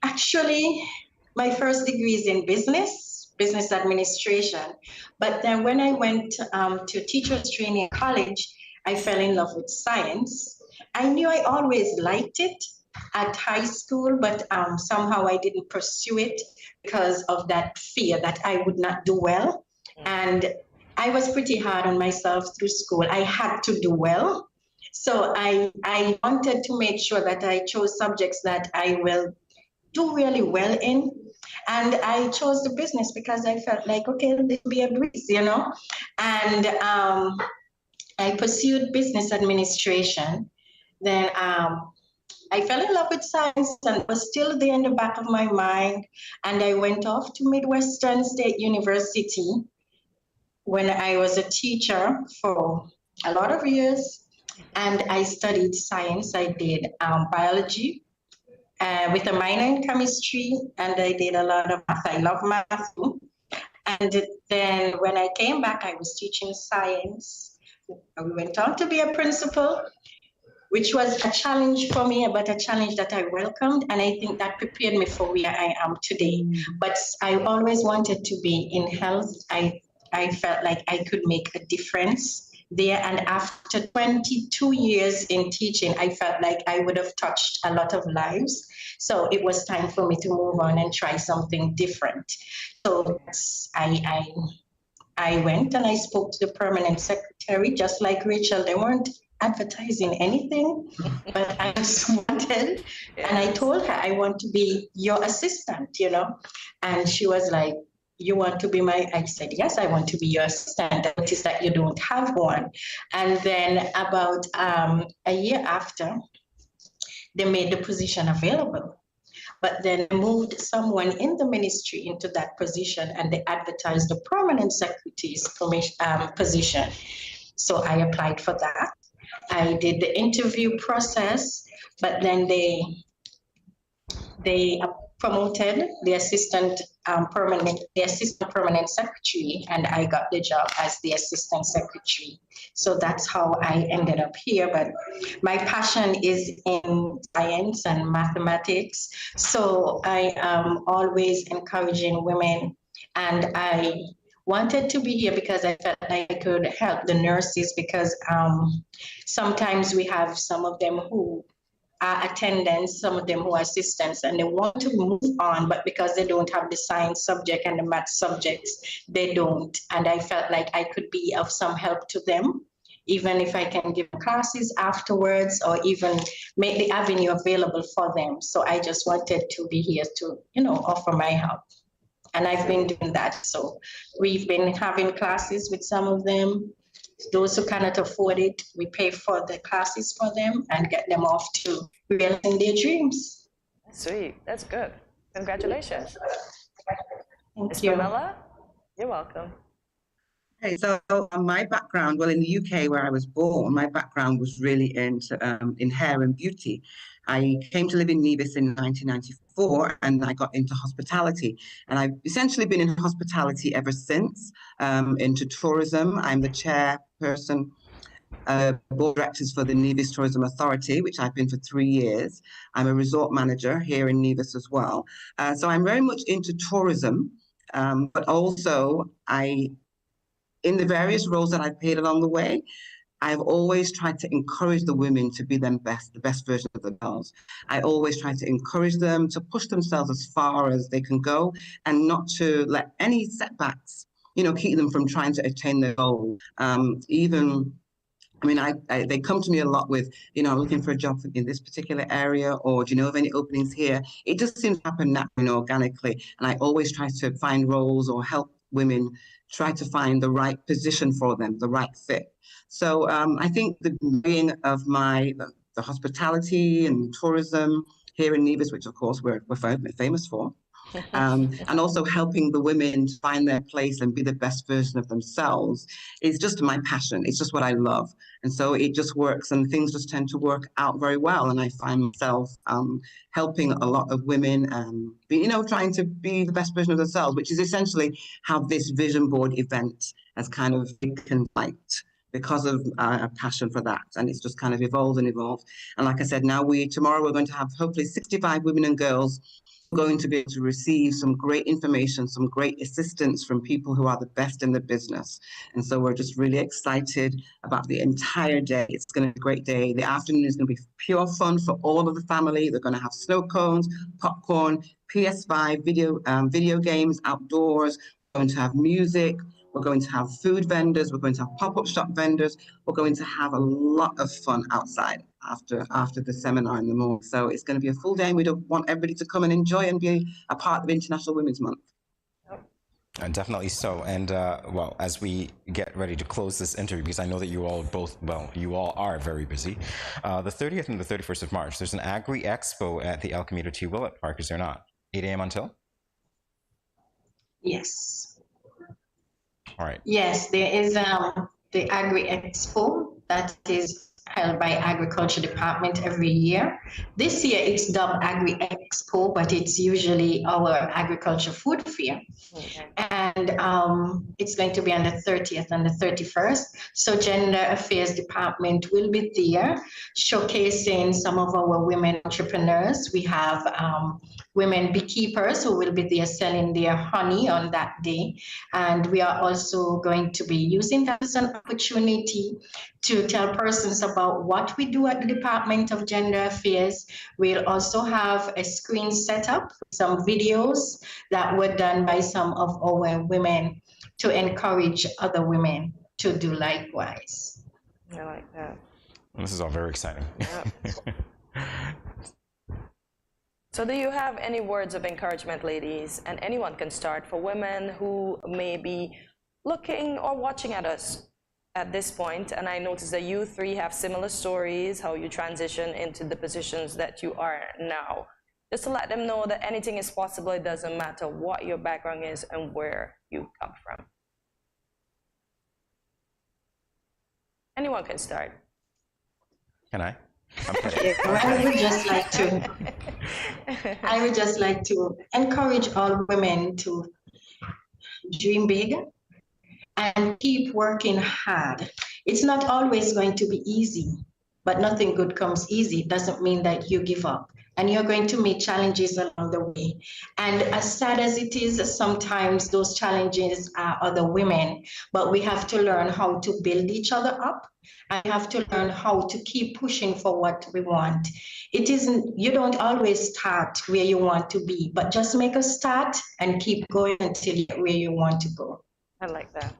actually, my first degree is in business administration. But then when I went to teachers training college, I fell in love with science. I knew I always liked it at high school, but somehow I didn't pursue it because of that fear that I would not do well. And I was pretty hard on myself through school. I had to do well. So I wanted to make sure that I chose subjects that I will do really well in. And I chose the business because I felt like, okay, this will be a breeze, And I pursued business administration. Then I fell in love with science and it was still there in the back of my mind. And I went off to Midwestern State University when I was a teacher for a lot of years. And I studied science. I did biology with a minor in chemistry, and I did a lot of math. I love math too. And then when I came back, I was teaching science. We went on to be a principal, which was a challenge for me, but a challenge that I welcomed. And I think that prepared me for where I am today. But I always wanted to be in health. I felt like I could make a difference there. And after 22 years in teaching, I felt like I would have touched a lot of lives. So it was time for me to move on and try something different. So I went and I spoke to the permanent secretary, just like Rachel. They weren't advertising anything, but I just wanted, and I told her, I want to be your assistant, And she was like, you want to be I said, yes, I want to be your assistant. I noticed that you don't have one. And then about a year after, they made the position available. but then moved someone in the ministry into that position, and they advertised the permanent secretary's position. So I applied for that. I did the interview process, but then they promoted the assistant permanent secretary, and I got the job as the assistant secretary. So that's how I ended up here. But my passion is in science and mathematics. So I am always encouraging women, and I wanted to be here because I felt like I could help the nurses, because sometimes we have some of them who are attendants, some of them who are assistants, and they want to move on, but because they don't have the science subject and the math subjects, they don't. And I felt like I could be of some help to them, even if I can give classes afterwards or even make the avenue available for them. So I just wanted to be here to, offer my help. And I've been doing that. So we've been having classes with some of them. Those who cannot afford it, we pay for the classes for them and get them off to realizing their dreams. Sweet, that's good. Congratulations. Thank you. Pamela, you're welcome. Hey, so my background, well, in the UK where I was born, my background was really in hair and beauty. I came to live in Nevis in 1994, and I got into hospitality. And I've essentially been in hospitality ever since, into tourism. I'm the chairperson, board directors for the Nevis Tourism Authority, which I've been for 3 years. I'm a resort manager here in Nevis as well. So I'm very much into tourism, but also in the various roles that I've played along the way, I've always tried to encourage the women to be the best version of themselves. I always try to encourage them to push themselves as far as they can go, and not to let any setbacks, keep them from trying to attain their goal. They come to me a lot with, I'm looking for a job in this particular area, or do you know of any openings here? It just seems to happen naturally and organically. And I always try to find roles or help women try to find the right position for them, the right fit. So I think the being of the hospitality and tourism here in Nevis, which of course we're famous for, and also helping the women to find their place and be the best version of themselves is just my passion. It's just what I love. And so it just works, and things just tend to work out very well. And I find myself helping a lot of women, trying to be the best version of themselves, which is essentially how this vision board event has kind of taken flight, because of a passion for that. And it's just kind of evolved and evolved. And like I said, tomorrow we're going to have hopefully 65 women and girls going to be able to receive some great information, some great assistance from people who are the best in the business. And so we're just really excited about the entire day. It's going to be a great day. The afternoon is going to be pure fun for all of the family. They're going to have snow cones, popcorn, PS5, video games, outdoors. We're going to have music. We're going to have food vendors. We're going to have pop-up shop vendors. We're going to have a lot of fun outside after the seminar in the morning. So it's going to be a full day, and we want everybody to come and enjoy and be a part of International Women's Month. Definitely so. And as we get ready to close this interview, because I know that you all are very busy, the 30th and the 31st of March, there's an Agri Expo at the El Camino T. Willett Park, is there not? 8 a.m. until? Yes. All right. Yes, there is the Agri Expo that is held by Agriculture Department every year. This year it's dubbed Agri Expo, but it's usually our agriculture food fair. Okay. And it's going to be on the 30th and the 31st. So Gender Affairs Department will be there showcasing some of our women entrepreneurs. We have women beekeepers who will be there selling their honey on that day. And we are also going to be using that as an opportunity to tell persons about what we do at the Department of Gender Affairs. We'll also have a screen set up, some videos that were done by some of our women to encourage other women to do likewise. I like that. This is all very exciting. Yeah. So do you have any words of encouragement, ladies? And anyone can start, for women who may be looking or watching at us at this point. And I noticed that you three have similar stories, how you transition into the positions that you are now. just to let them know that anything is possible. It doesn't matter what your background is and where you come from. Anyone can start. Can I? I'm kidding. I would just like to encourage all women to dream big and keep working hard. It's not always going to be easy, but nothing good comes easy. It doesn't mean that you give up. And you're going to meet challenges along the way. And as sad as it is, sometimes those challenges are other women, but we have to learn how to build each other up. I have to learn how to keep pushing for what we want. It isn't, you don't always start where you want to be, but just make a start and keep going until you get where you want to go. I like that.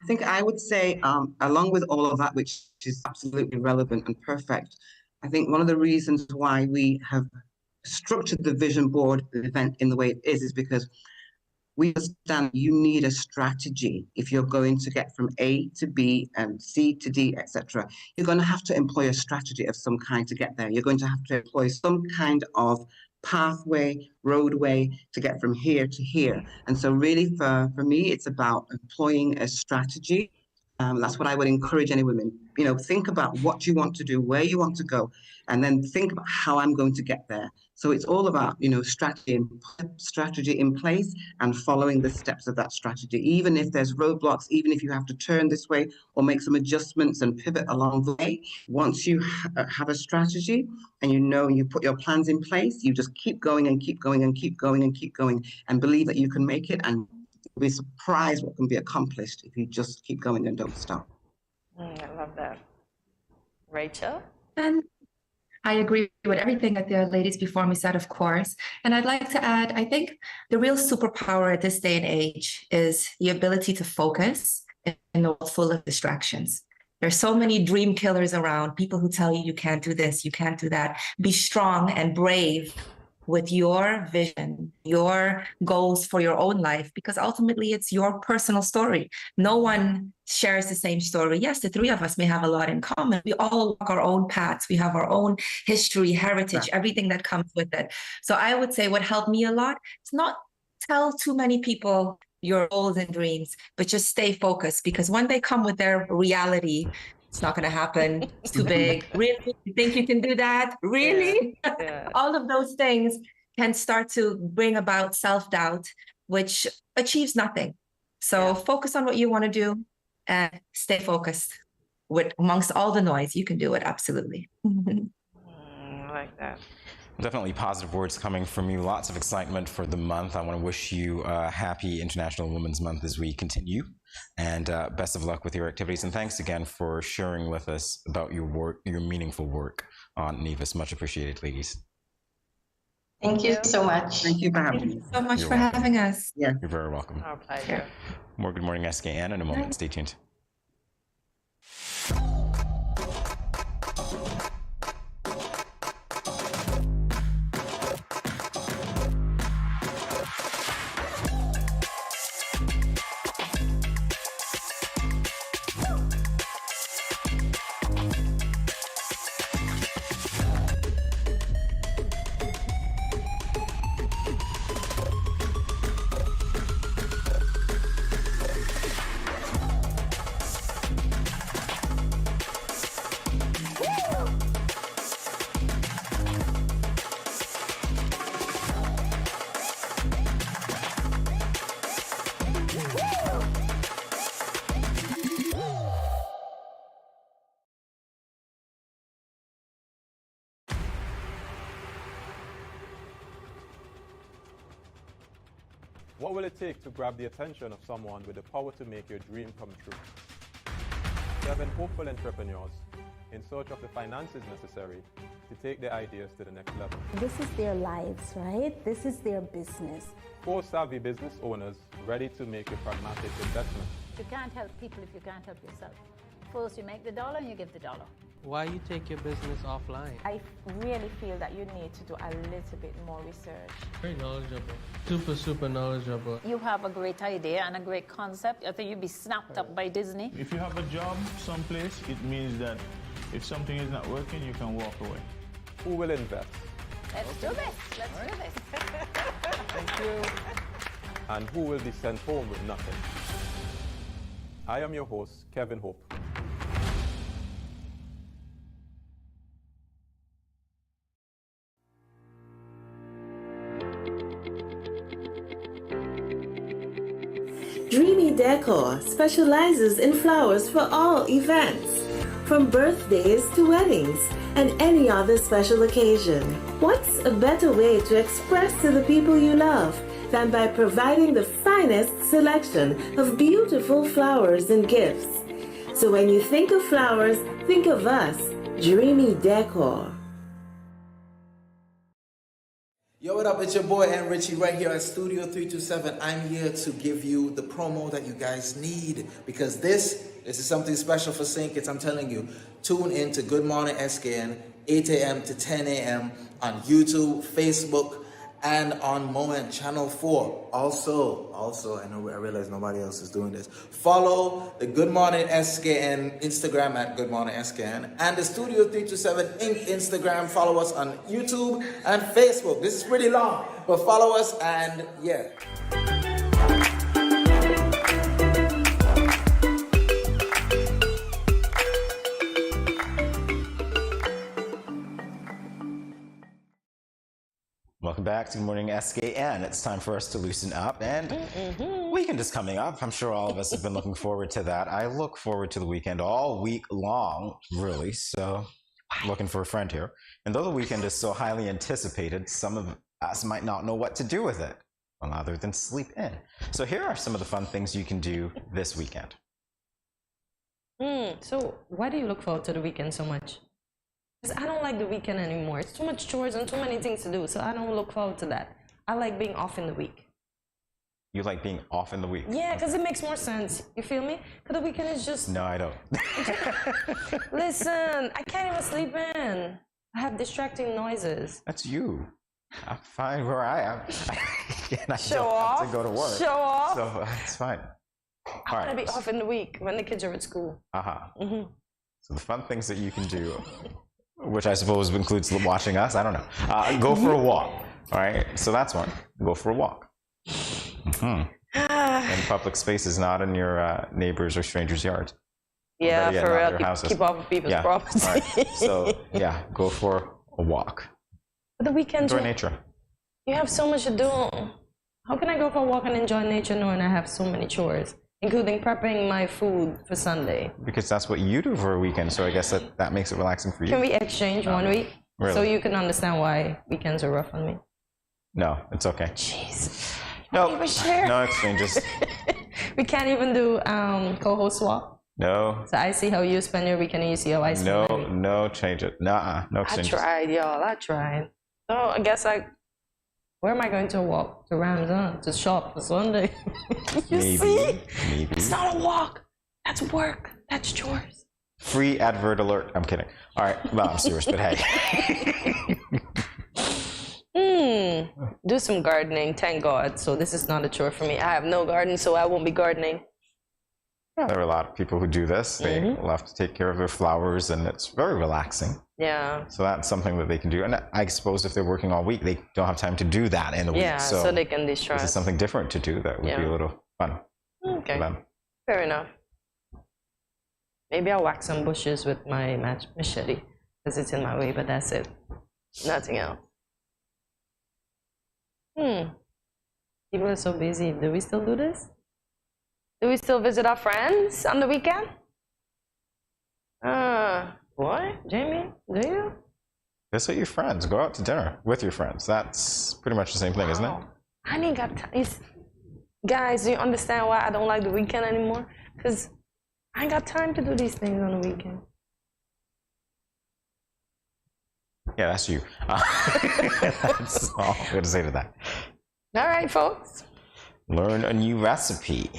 I think I would say, along with all of that, which is absolutely relevant and perfect, I think one of the reasons why we have structured the vision board event in the way it is because we understand you need a strategy if you're going to get from A to B and C to D, etc. You're going to have to employ a strategy of some kind to get there. You're going to have to employ some kind of pathway, roadway to get from here to here. And so really for me, it's about employing a strategy. That's what I would encourage any women. You know, think about what you want to do, where you want to go, and then think about how I'm going to get there. So it's all about, you know, strategy in place and following the steps of that strategy. Even if there's roadblocks, even if you have to turn this way or make some adjustments and pivot along the way, once you have a strategy and you know you put your plans in place, you just keep going and keep going and keep going and keep going and believe that you can make it, and you'll be surprised what can be accomplished if you just keep going and don't stop. I love that. Rachel? And I agree with everything that the ladies before me said, of course. And I'd like to add, I think the real superpower at this day and age is the ability to focus in a world full of distractions. There's so many dream killers around, people who tell you can't do this, you can't do that. Be strong and brave with your vision, your goals for your own life, because ultimately it's your personal story. No one shares the same story. Yes, the three of us may have a lot in common. We all walk our own paths. We have our own history, heritage, everything that comes with it. So I would say what helped me a lot is not tell too many people your goals and dreams, but just stay focused, because when they come with their reality, it's not going to happen. It's too big. Really? You think you can do that? Really? Yeah. All of those things can start to bring about self-doubt, which achieves nothing. So focus on what you want to do and stay focused. With amongst all the noise, you can do it. Absolutely. I like that. Definitely positive words coming from you. Lots of excitement for the month. I want to wish you a happy International Women's Month as we continue. And best of luck with your activities. And thanks again for sharing with us about your work, your meaningful work on NIVIS. Much appreciated, ladies. Thank you so much. Thank you for having me. Thank you so much for having us. Yeah. You're very welcome. Our pleasure. More Good Morning SKN in a moment. Stay tuned. What will it take to grab the attention of someone with the power to make your dream come true? 7 hopeful entrepreneurs in search of the finances necessary to take their ideas to the next level. This is their lives, right? This is their business. 4 savvy business owners ready to make a pragmatic investment. You can't help people if you can't help yourself. First, you make the dollar and you give the dollar. Why you take your business offline? I really feel that you need to do a little bit more research. Very knowledgeable. Super knowledgeable. You have a great idea and a great concept. I think you'd be snapped up by Disney. If you have a job someplace, it means that if something is not working, you can walk away. Who will invest? Let's do this. Let's do this. Thank you. And who will be sent home with nothing? I am your host, Kevin Hope. Dreamy Decor specializes in flowers for all events, from birthdays to weddings and any other special occasion. What's a better way to express to the people you love than by providing the finest selection of beautiful flowers and gifts? So when you think of flowers, think of us, Dreamy Decor. Yo, what up? It's your boy N Richie right here at Studio 327. I'm here to give you the promo that you guys need because this is something special for St. Kitts. I'm telling you, tune in to Good Morning SKN, 8 a.m. to 10 a.m. on YouTube, Facebook, and on Moment Channel 4. Also, I realize nobody else is doing this. Follow the Good Morning SKN Instagram at Good Morning SKN and the Studio 327 Inc. Instagram. Follow us on YouTube and Facebook. This is pretty long, but follow us and yeah. Welcome back to Good Morning SKN. It's time for us to loosen up, and weekend is coming up. I'm sure all of us have been looking forward to that. I look forward to the weekend all week long, really, so looking for a friend here. And though the weekend is so highly anticipated, some of us might not know what to do with it, well, other than sleep in. So here are some of the fun things you can do this weekend. So why do you look forward to the weekend so much? Because I don't like the weekend anymore. It's too much chores and too many things to do, so I don't look forward to that. I like being off in the week. You like being off in the week? Yeah, because it makes more sense. You feel me? Because the weekend is just... No, I don't. Listen, I can't even sleep in. I have distracting noises. That's you. I'm fine where I am. And I Show don't off. have to go to work. Show off. So it's fine. I want to be off in the week when the kids are at school. So the fun things that you can do, which I suppose includes watching us, I don't know. Go for a walk, all right? So that's one. Go for a walk. In public spaces, not in your neighbors or strangers' yards. Yeah, for real. Houses. Keep off of people's property. Right. So, yeah, go for a walk. But the weekend, enjoy nature. You have so much to do. How can I go for a walk and enjoy nature knowing I have so many chores, including prepping my food for Sunday? Because that's what you do for a weekend, so I guess that makes it relaxing for you. Can we exchange 1 week? Really? So you can understand why weekends are rough on me. No, it's okay. Jeez. No, even share. No exchanges. We can't even do co-host swap. No. So I see how you spend your weekend and you see how I spend my week. No, change it. Nuh-uh, no exchanges. I tried, y'all. I tried. So I guess where am I going to walk? To Ramzan? To shop for Sunday? You see? Maybe. It's not a walk. That's work. That's chores. Free advert alert. I'm kidding. All right. Well, I'm serious, but hey. Do some gardening, thank God. So this is not a chore for me. I have no garden, so I won't be gardening. There are a lot of people who do this. They love to take care of their flowers, and it's very relaxing. Yeah. So that's something that they can do. And I suppose if they're working all week, they don't have time to do that in the week. Yeah, so they can distress. This is something different to do that would be a little fun okay. for them. Fair enough. Maybe I'll whack some bushes with my machete because it's in my way, but that's it. Nothing else. People are so busy. Do we still do this? Do we still visit our friends on the weekend? What? Jamie? Do you? Visit your friends. Go out to dinner with your friends. That's pretty much the same thing, isn't it? I ain't got time. Guys, do you understand why I don't like the weekend anymore? Because I ain't got time to do these things on the weekend. Yeah, that's you. That's all I'm going to say to that. All right, folks. Learn a new recipe.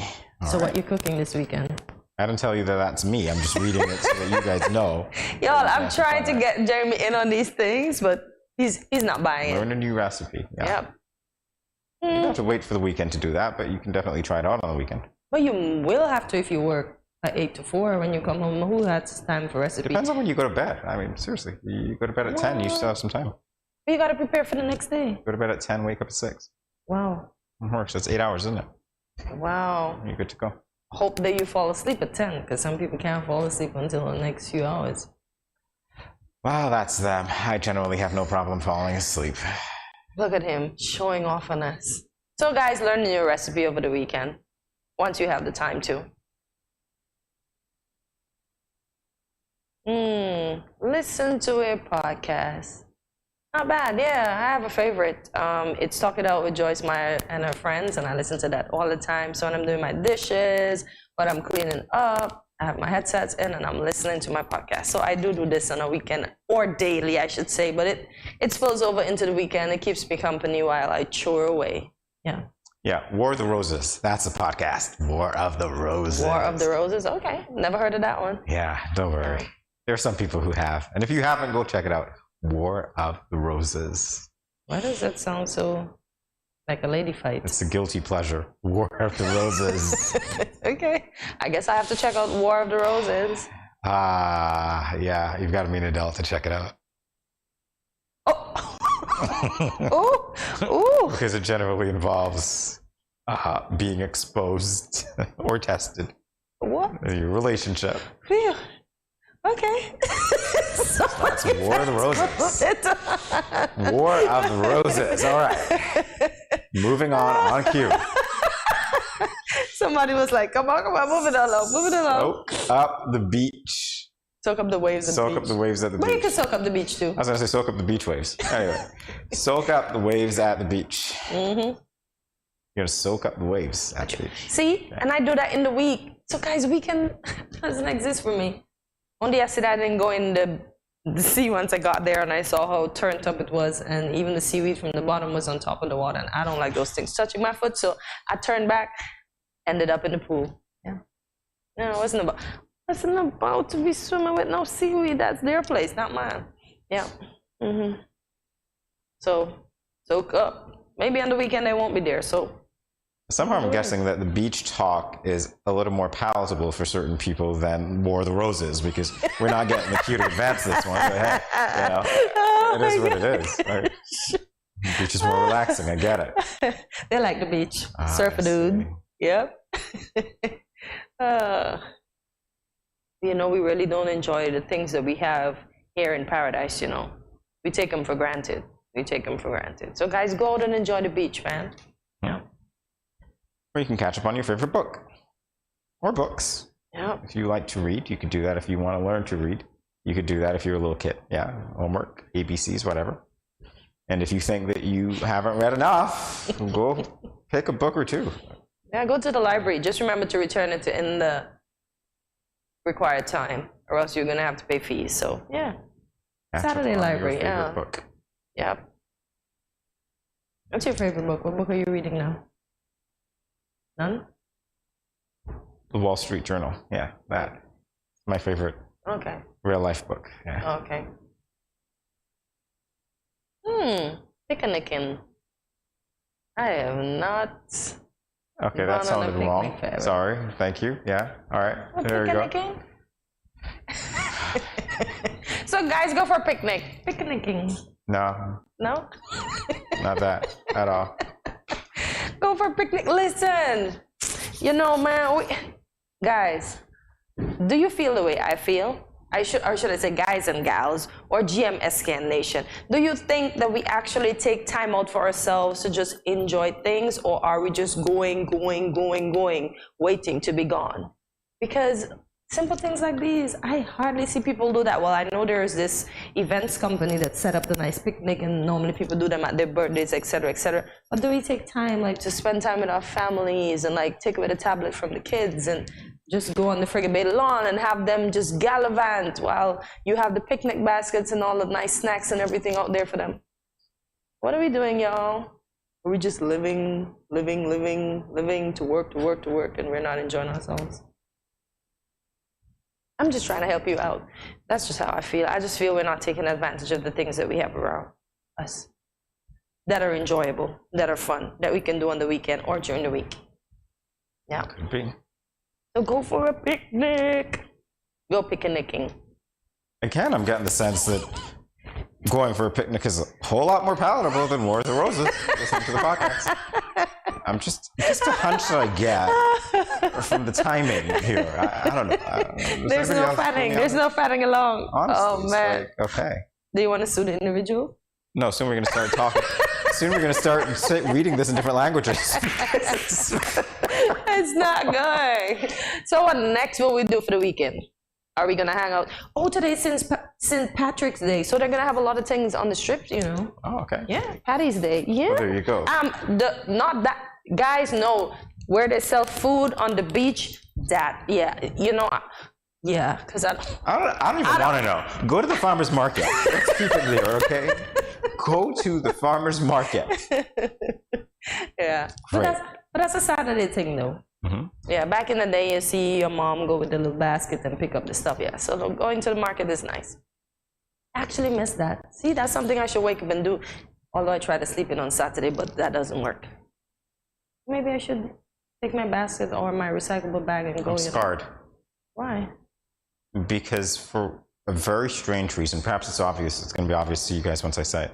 So what you cooking this weekend? I didn't tell you that that's me. I'm just reading it so that you guys know. Y'all, I'm trying to get Jeremy in on these things, but he's not buying it. Learn a new recipe. Yeah. Yep. You don't have to wait for the weekend to do that, but you can definitely try it out on the weekend. But you will have to if you work At 8 to 4 when you come home, who has time for recipe? Depends on when you go to bed. I mean, seriously, you go to bed at 10, you still have some time. You got to prepare for the next day. Go to bed at 10, wake up at 6. Wow. It works. That's 8 hours, isn't it? Wow. You're good to go. Hope that you fall asleep at 10, because some people can't fall asleep until the next few hours. Well, that's them. I generally have no problem falling asleep. Look at him showing off on us. So guys, learn a new recipe over the weekend, once you have the time to. Listen to a podcast. Not bad, yeah. I have a favorite. It's Talk It Out with Joyce Meyer and her friends, and I listen to that all the time. So when I'm doing my dishes, when I'm cleaning up, I have my headsets in and I'm listening to my podcast. So I do this on a weekend, or daily, I should say, but it spills over into the weekend. It keeps me company while I chore away. Yeah. Yeah, War of the Roses. That's the podcast. War of the Roses. War of the Roses. Okay, never heard of that one. Yeah, don't worry. There are some people who have. And if you haven't, go check it out. War of the Roses. Why does that sound so like a lady fight? It's a guilty pleasure. War of the Roses. Okay. I guess I have to check out War of the Roses. Yeah, you've got to be an adult to check it out. Oh! Ooh! Because it generally involves being exposed or tested. What? In your relationship. Phew. Okay. That's War of the Roses. War of the Roses. All right. Moving on cue. Somebody was like, come on, move it along. Soak up the beach. Soak up the waves at the beach. Soak up the waves at the beach. But you can soak up the beach too. I was going to say soak up the beach waves. Anyway, soak up the waves at the beach. Mm-hmm. You're going to soak up the waves at the beach. See? And I do that in the week. So guys, weekend doesn't exist for me. Only yesterday I didn't go in the sea once I got there and I saw how turned up it was, and even the seaweed from the bottom was on top of the water, and I don't like those things touching my foot, so I turned back, ended up in the pool. Yeah. No, it wasn't about to be swimming with no seaweed. That's their place, not mine. Yeah. Mm-hmm. So soak up. Maybe on the weekend they won't be there, so. Somehow I'm guessing that the beach talk is a little more palatable for certain people than War of the Roses, because we're not getting the cue to advance this one. But hey, you know, it is what it is. Right? The beach is more relaxing. I get it. They like the beach. Surf a dude. Yep. You know, we really don't enjoy the things that we have here in paradise, you know. We take them for granted. So guys, go out and enjoy the beach, man. Yeah. Or you can catch up on your favorite book. Or books. Yeah. If you like to read, you could do that. If you want to learn to read, you could do that if you're a little kid. Yeah, homework, ABCs, whatever. And if you think that you haven't read enough, go pick a book or two. Yeah, go to the library. Just remember to return it in the required time, or else you're going to have to pay fees. So, yeah. Saturday library, yeah. Book. Yeah. What's your favorite book? What book are you reading now? None? The Wall Street Journal. Yeah, that. My favorite. Okay. Real life book. Yeah. Okay. Picnicking. I have not. Okay, that sounded wrong. Sorry. Thank you. Yeah. All right. There we go. So guys, go for a picnic. Picnicking. No. No? Not that at all. Go for a picnic. Listen, you know, man, guys, do you feel the way I feel? Or should I say guys and gals, or GMSKN Nation? Do you think that we actually take time out for ourselves to just enjoy things, or are we just going, waiting to be gone? Because simple things like these, I hardly see people do that. Well, I know there's this events company that set up the nice picnic, and normally people do them at their birthdays, etc., etc. But do we take time, like, to spend time with our families and, like, take away the tablet from the kids and just go on the friggin' bay lawn and have them just gallivant while you have the picnic baskets and all the nice snacks and everything out there for them? What are we doing, y'all? Are we just living to work, and we're not enjoying ourselves? I'm just trying to help you out. That's just how I feel. I just feel we're not taking advantage of the things that we have around us that are enjoyable, that are fun, that we can do on the weekend or during the week. Yeah. Could be. So go for a picnic. Go picnicking. Again, I'm getting the sense that going for a picnic is a whole lot more palatable than War of the Roses. Listening to the podcast. I'm just a hunch that I get from the timing here. I don't know. There's no fanning. There's no fanning along. Honestly, oh man. Like, okay. Do you want to sue the individual? No. Soon we're going to start talking. Soon we're going to start reading this in different languages. It's not going. So what next will we do for the weekend? Are we gonna hang out? Oh, today's St. Patrick's Day, so they're gonna have a lot of things on the strip, you know. Oh, okay. Yeah, Patty's Day. Yeah. Well, there you go. Not that guys know where they sell food on the beach. That you know, yeah, because I don't even want to know. Go to the farmer's market. Let's keep it there, okay? Go to the farmer's market. Yeah, but that's a Saturday thing, though. Mm-hmm. Yeah, back in the day, you see your mom go with the little basket and pick up the stuff. Yeah, so going to the market is nice. I actually miss that. See, that's something I should wake up and do. Although I try to sleep in on Saturday, but that doesn't work. Maybe I should take my basket or my recyclable bag and go. I'm scarred. Why? Because for a very strange reason, perhaps it's obvious. It's going to be obvious to you guys once I say it.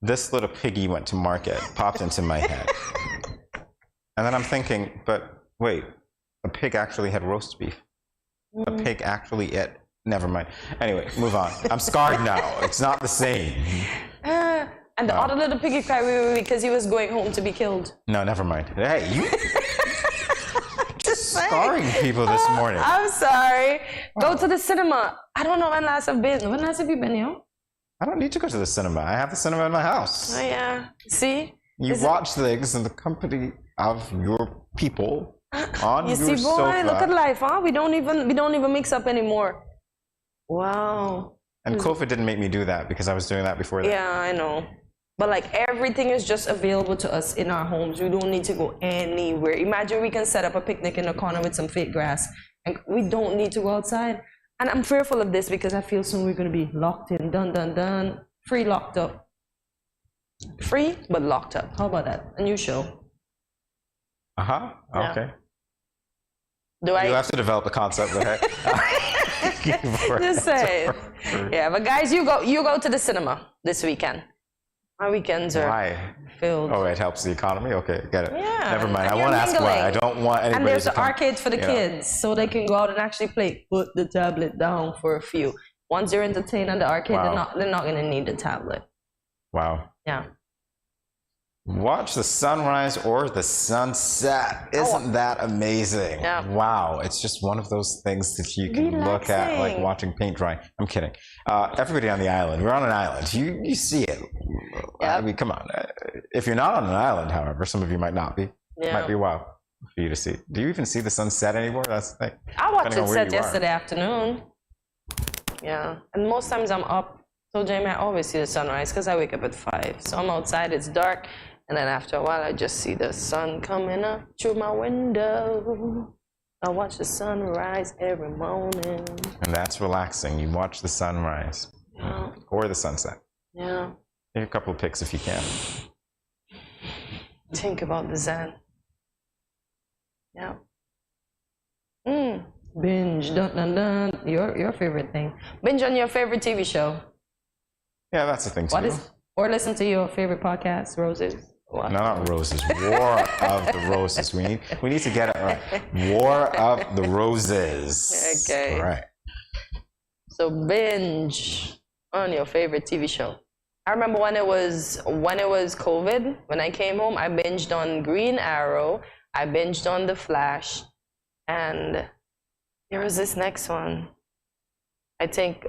This little piggy went to market, popped into my head. And then I'm thinking, but wait, a pig actually had roast beef. A pig actually ate. Never mind. Anyway, move on. I'm scarred now. It's not the same. And the other little piggy cried because he was going home to be killed. No, never mind. Hey, you just scarring people this morning. I'm sorry. Go to the cinema. I don't know when last I've been. When last have you been here? I don't need to go to the cinema. I have the cinema in my house. Oh yeah. See? You watch things in the company of your people on you your see, boy, sofa. look at life, huh? We don't even mix up anymore. Wow. And COVID didn't make me do that because I was doing that before that. Yeah, I know. But like everything is just available to us in our homes. We don't need to go anywhere. Imagine we can set up a picnic in the corner with some fake grass, and we don't need to go outside. And I'm fearful of this because I feel soon we're going to be locked in, done, free, locked up. Free, but locked up. How about that? A new show. Uh-huh. Okay. Do I? You have to develop the concept, but hey. Just say it. Yeah, but guys, you go to the cinema this weekend. My weekends are filled. Oh, it helps the economy? Okay, get it. Yeah. Never mind. I won't ask why. I don't want anybody And there's to an come, arcade for the kids, so they can go out and actually play. Put the tablet down for a few. Once they're entertained at the arcade, they're not going to need the tablet. Wow. Yeah. Watch the sunrise or the sunset. Isn't that amazing? Yeah. Wow. It's just one of those things that you can look at like watching paint dry. I'm kidding. Everybody on the island. We're on an island. You see it. Yeah. I mean, come on. If you're not on an island, however, some of you might not be. It might be wild for you to see. Do you even see the sunset anymore? That's the thing. I watched it set yesterday afternoon. Yeah. And most times I'm up. So Jamie, I always see the sunrise because I wake up at 5. So I'm outside, it's dark. And then after a while, I just see the sun coming up through my window. I watch the sunrise every morning. And that's relaxing. You watch the sunrise or the sunset. Yeah. Take a couple of pics if you can. Think about the Zen. Yeah. Binge. Dun. Your favorite thing. Binge on your favorite TV show. Yeah, that's the thing too. Or listen to your favorite podcast, Roses. No, not Roses. War of the Roses. We need to get it right. War of the Roses. Okay. All right. So binge on your favorite TV show. I remember when it was COVID, when I came home, I binged on Green Arrow, I binged on The Flash, and there was this next one. I think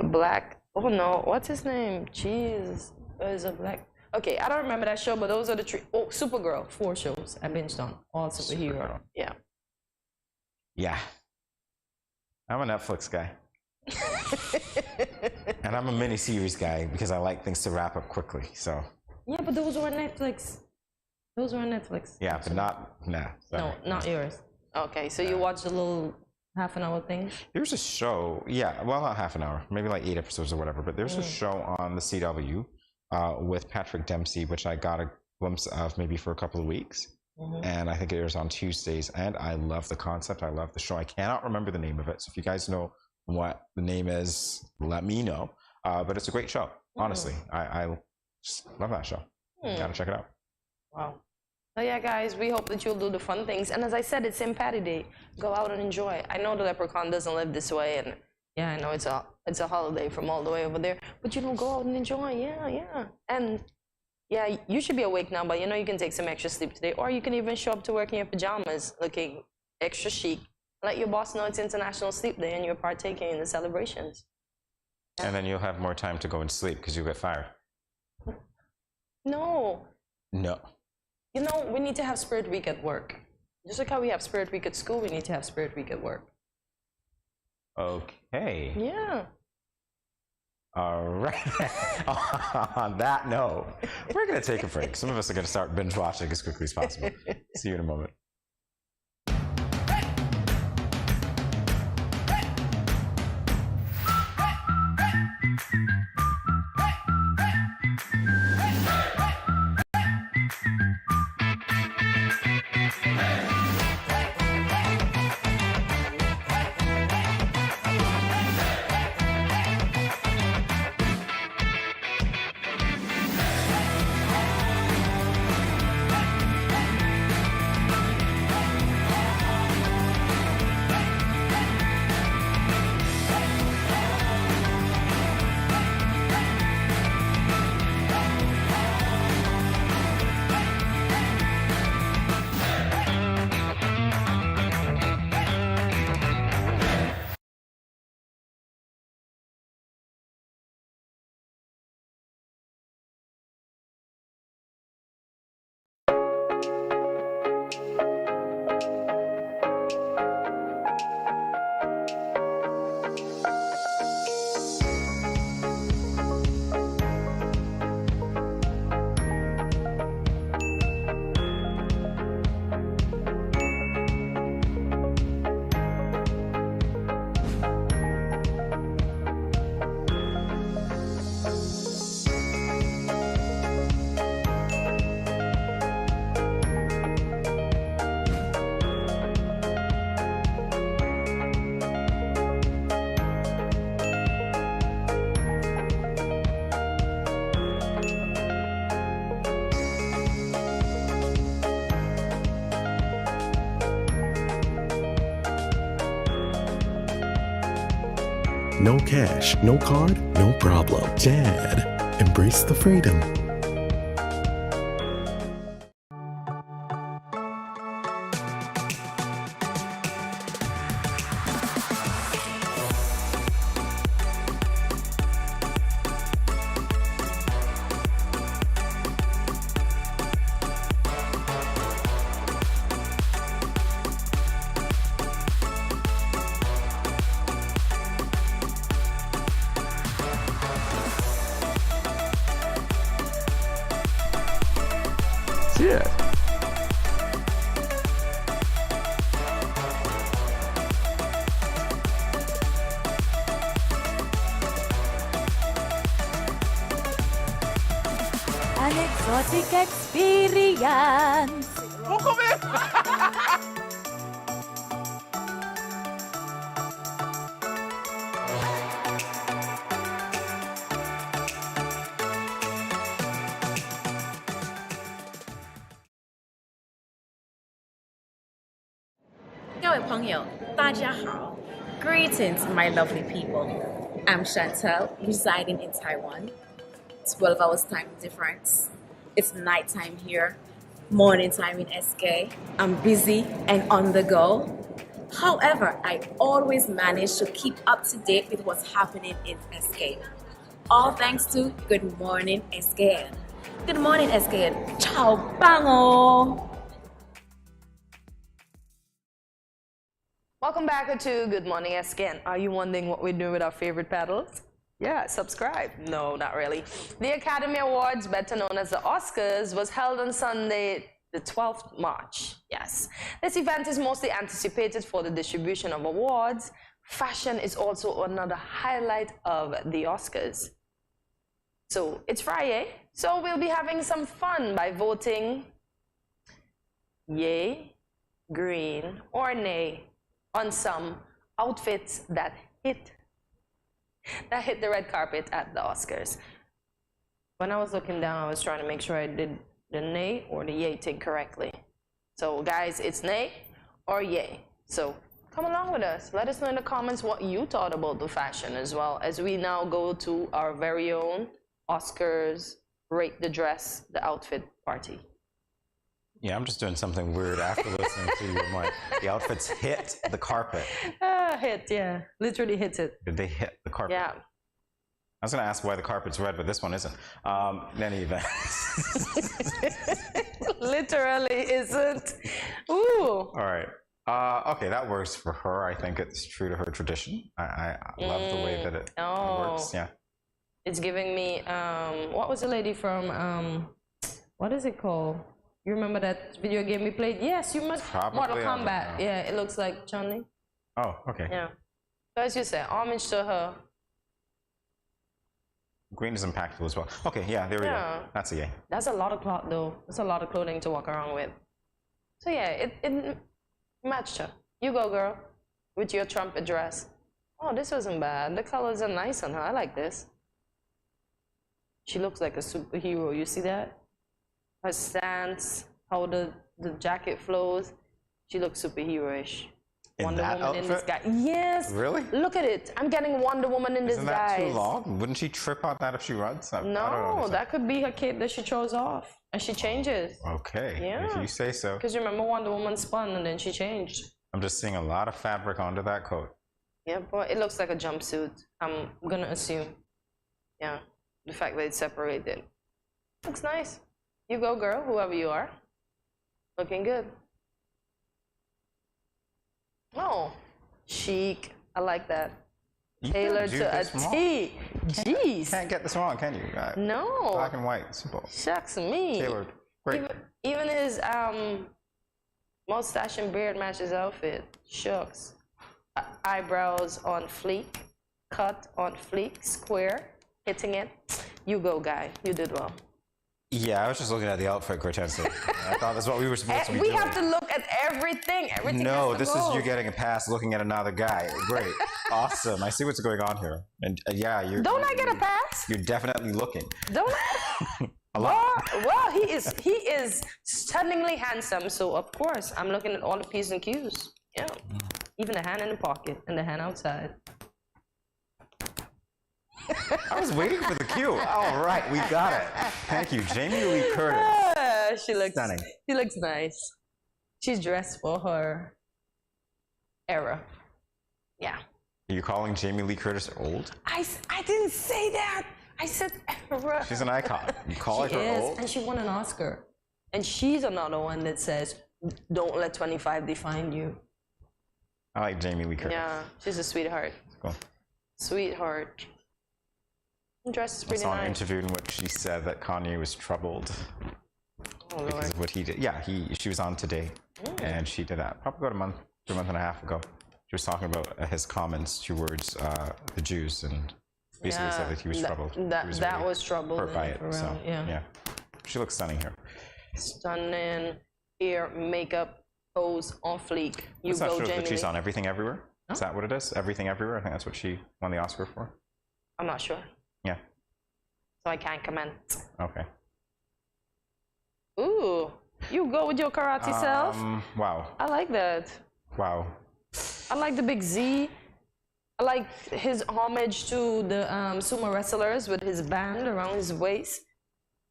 oh no, what's his name? Jeez, there's a black. Okay, I don't remember that show, but those are the 3. Oh, Supergirl, 4 shows I binged on, all superhero. Yeah. Yeah. I'm a Netflix guy. And I'm a miniseries guy because I like things to wrap up quickly, so. Yeah, but those were Netflix. Yeah, but not, No, not yours. Okay, so you watch the little half-an-hour things? There's a show, well, not half an hour, maybe like 8 episodes or whatever, but there's a show on the CW with Patrick Dempsey, which I got a glimpse of maybe for a couple of weeks. and I think it airs on Tuesdays, and I love the concept. I love the show. I cannot remember the name of it, so if you guys know what the name is, let me know. But it's a great show, honestly. I just love that show. Gotta check it out. Wow. So yeah, guys, we hope that you'll do the fun things. And as I said, it's St. Patty Day. Go out and enjoy. I know the leprechaun doesn't live this way, and yeah, I know it's a holiday from all the way over there. But go out and enjoy. Yeah. And yeah, you should be awake now, but you can take some extra sleep today, or you can even show up to work in your pajamas, looking extra chic. Let your boss know it's International Sleep Day, and you're partaking in the celebrations. And then you'll have more time to go and sleep because you'll get fired. No. We need to have Spirit Week at work. Just like how we have Spirit Week at school, we need to have Spirit Week at work. Okay. Yeah. All right. On that note, we're going to take a break. Some of us are going to start binge watching as quickly as possible. See you in a moment. No cash, no card, no problem. Dad, embrace the freedom. Yeah. An exotic experience. Greetings, my lovely people. I'm Chantel, residing in Taiwan. 12 hours time difference. It's nighttime here, morning time in SK. I'm busy and on the go. However, I always manage to keep up to date with what's happening in SK. All thanks to Good Morning SKN. Good morning SKN. Ciao, bango! Welcome back to Good Morning SKN. Are you wondering what we're doing with our favorite paddles? Yeah, subscribe. No, not really. The Academy Awards, better known as the Oscars, was held on Sunday, the 12th March. Yes. This event is mostly anticipated for the distribution of awards. Fashion is also another highlight of the Oscars. So it's Friday, so we'll be having some fun by voting yay, green, or nay on some outfits that hit the red carpet at the Oscars? When I was looking down, I was trying to make sure I did the nay or the yay thing correctly. So guys, it's nay or yay. So come along with us. Let us know in the comments what you thought about the fashion as well, as we now go to our very own Oscars Rate the Dress, the Outfit party. Yeah, I'm just doing something weird after listening to you. I'm like, the outfits hit the carpet. Hit, yeah. Literally hits it. Did they hit the carpet? Yeah. I was going to ask why the carpet's red, but this one isn't. In any event. Literally isn't. Ooh. All right. Okay, that works for her. I think it's true to her tradition. I love the way that it works. Yeah. It's giving me, what was the lady from, what is it called? You remember that video game we played? Yes, you must. Probably, Mortal Kombat. Yeah, it looks like Chun-Li. Oh, okay. Yeah. So as you said, homage to her. Green is impactful as well. Okay, yeah, there we go. That's a yay. That's a lot of cloth, though. That's a lot of clothing to walk around with. So yeah, it matched her. You go, girl, with your trumpet dress. Oh, this wasn't bad. The colors are nice on her. I like this. She looks like a superhero. You see that? Her stance, how the jacket flows. She looks superhero-ish. Wonder Woman in this guy. Yes. Really? Look at it. I'm getting Wonder Woman in this guy. Isn't that too long? Wouldn't she trip on that if she runs? No, that could be her cape that she throws off and she changes. Okay. Yeah. If you say so. Because remember Wonder Woman spun and then she changed. I'm just seeing a lot of fabric onto that coat. Yeah, but it looks like a jumpsuit. I'm gonna assume. Yeah. The fact that it's separated. Looks nice. You go, girl, whoever you are. Looking good. Oh, chic. I like that. Tailored to a T. Jeez. Can't get this wrong, can you? No. Black and white, simple. Shucks me. Tailored. Great. Even his mustache and beard match his outfit. Shucks. Eyebrows on fleek. Cut on fleek. Square. Hitting it. You go, guy. You did well. Yeah, I was just looking at the outfit grotesquely. I thought that's what we were supposed to be doing. We have to look at everything. Everything No, has to this go. is you getting a pass looking at another guy. Great. Awesome. I see what's going on here. And yeah, you're... Don't I get a pass? You're definitely looking. Don't I? A lot. Well, he is stunningly handsome, so of course, I'm looking at all the P's and Q's. Yeah. Even the hand in the pocket and the hand outside. I was waiting for the cue. All right, we got it. Thank you, Jamie Lee Curtis. She looks stunning. She looks nice. She's dressed for her era. Yeah. Are you calling Jamie Lee Curtis old? I didn't say that. I said era. She's an icon. You call her old? And she won an Oscar. And she's another one that says, "Don't let 25 define you." I like Jamie Lee Curtis. Yeah, she's a sweetheart. Cool. Sweetheart. Dress is pretty I saw an nice. interview in which she said that Kanye was troubled because of what he did. Yeah, she was on Today, and she did that probably about a month and a half ago. She was talking about his comments towards the Jews, and basically said that he was troubled. That was troubled. Hurt by it. So yeah. She looks stunning here. Stunning hair, makeup, pose on fleek. You It's not go, true Jamie that she's Lee. on Everything Everywhere. Is that what it is? Everything Everywhere. I think that's what she won the Oscar for. I'm not sure. Yeah. So I can't comment. Okay. Ooh, you go with your karate self. Wow. I like that. Wow. I like the big Z. I like his homage to the sumo wrestlers with his band around his waist.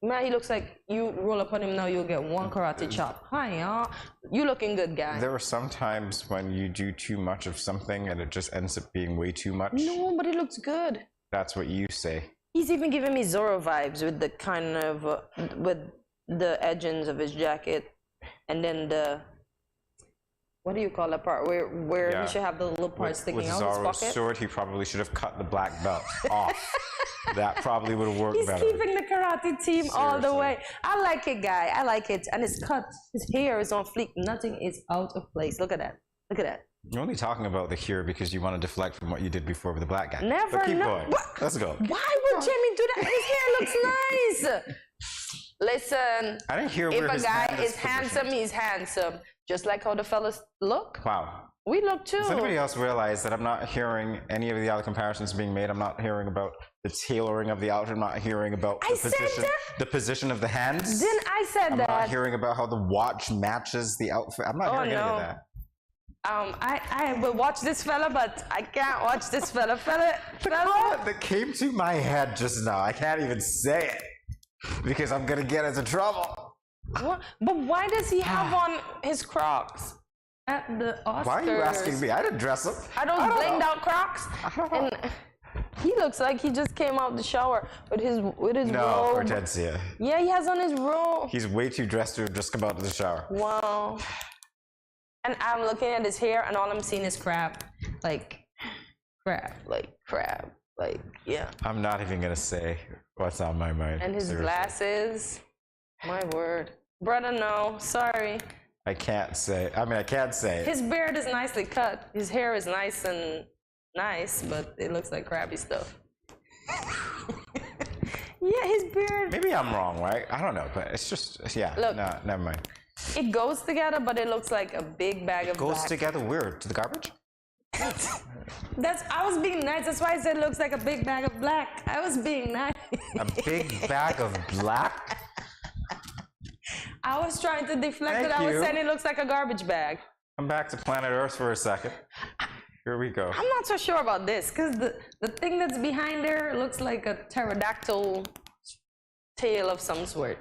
Man, he looks like you roll up on him now, you'll get one karate chop. Hi, y'all. You looking good, guy. There are some times when you do too much of something and it just ends up being way too much. No, but it looks good. That's what you say. He's even giving me Zorro vibes with the kind of, with the edgings of his jacket. And then the, what do you call that part? Where he should have the little part sticking out of his Zorro's pocket? sword, he probably should have cut the black belt off. That probably would have worked He's better. keeping the karate team all the way. I like it, guy. I like it. And it's cut. His hair is on fleek. Nothing is out of place. Look at that. Look at that. You're only talking about the here because you want to deflect from what you did before with the black guy. Never. But keep going. Let's go. Why would Jamie do that? His hair looks nice. Listen, I didn't hear if where a his guy hand is handsome, he's handsome. Just like how the fellas look. Wow. We look too. Does anybody else realize that I'm not hearing any of the other comparisons being made? I'm not hearing about the tailoring of the outfit. I'm not hearing about the position of the hands. Didn't I said I'm that? not hearing about how the watch matches the outfit. I'm not hearing any of that. I will watch this fella, but I can't watch this fella. The comment that came to my head just now, I can't even say it because I'm gonna get into trouble. What? But why does he have on his Crocs at the Oscars? Why are you asking me? I didn't dress him. Are those blinged out Crocs? And he looks like he just came out the shower with his robe. No, Hortensia. Yeah, he has on his robe. He's way too dressed to have just come out of the shower. Wow. And I'm looking at his hair, and all I'm seeing is crab. Like, yeah. I'm not even gonna say what's on my mind. And his seriously. glasses. My word. Brother, no. Sorry. I can't say. I mean, I can't say it. His beard is nicely cut. His hair is nice and nice, but it looks like crabby stuff. Yeah, his beard. Maybe I'm wrong, right? I don't know, but it's just, yeah. Look. No, never mind. It goes together, but it looks like a big bag of Goes black. together where? To the garbage? I was being nice. That's why I said it looks like a big bag of black. I was being nice. A big bag of black? I was trying to deflect Thank it. I was you. saying it looks like a garbage bag. I'm back to planet Earth for a second. Here we go. I'm not so sure about this, because the thing that's behind there looks like a pterodactyl tail of some sort.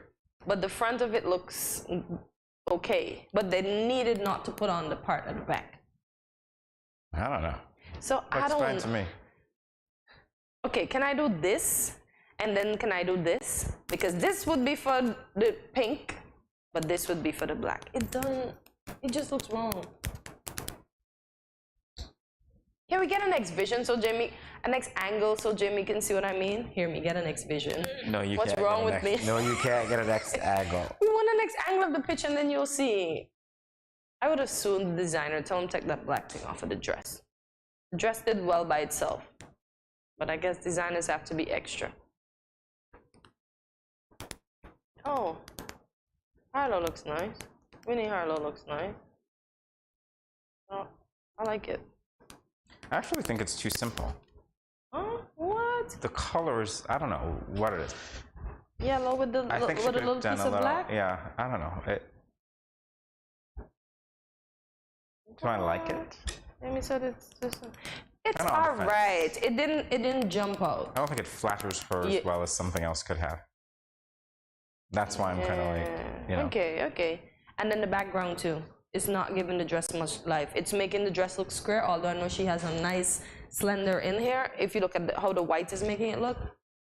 But the front of it looks okay. But they needed not to put on the part at the back. I don't know. So I don't... Explain to me. Okay, can I do this? And then can I do this? Because this would be for the pink, but this would be for the black. It just looks wrong. Can we get an X vision so Jamie, an X angle so Jamie can see what I mean? Hear me, get an X vision. No, you What's can't. wrong with me? No, you can't get an X angle. We want an X angle of the picture and then you'll see. I would assume the designer, tell him to take that black thing off of the dress. The dress did well by itself. But I guess designers have to be extra. Oh, Harlow looks nice. Winnie Harlow looks nice. Oh, I like it. I actually think it's too simple. Huh? What? The colors, I don't know what it is. Yellow with the I think she with a could little have done piece a of little, black? yeah, I don't know. Do I like it? Amy said it's just... It's I'm on the alright. It didn't jump out. I don't think it flatters her as well as something else could have. That's why I'm kind of like, you know. Okay. And then the background too. It's not giving the dress much life. It's making the dress look square, although I know she has a nice slender in here. If you look at how the white is making it look,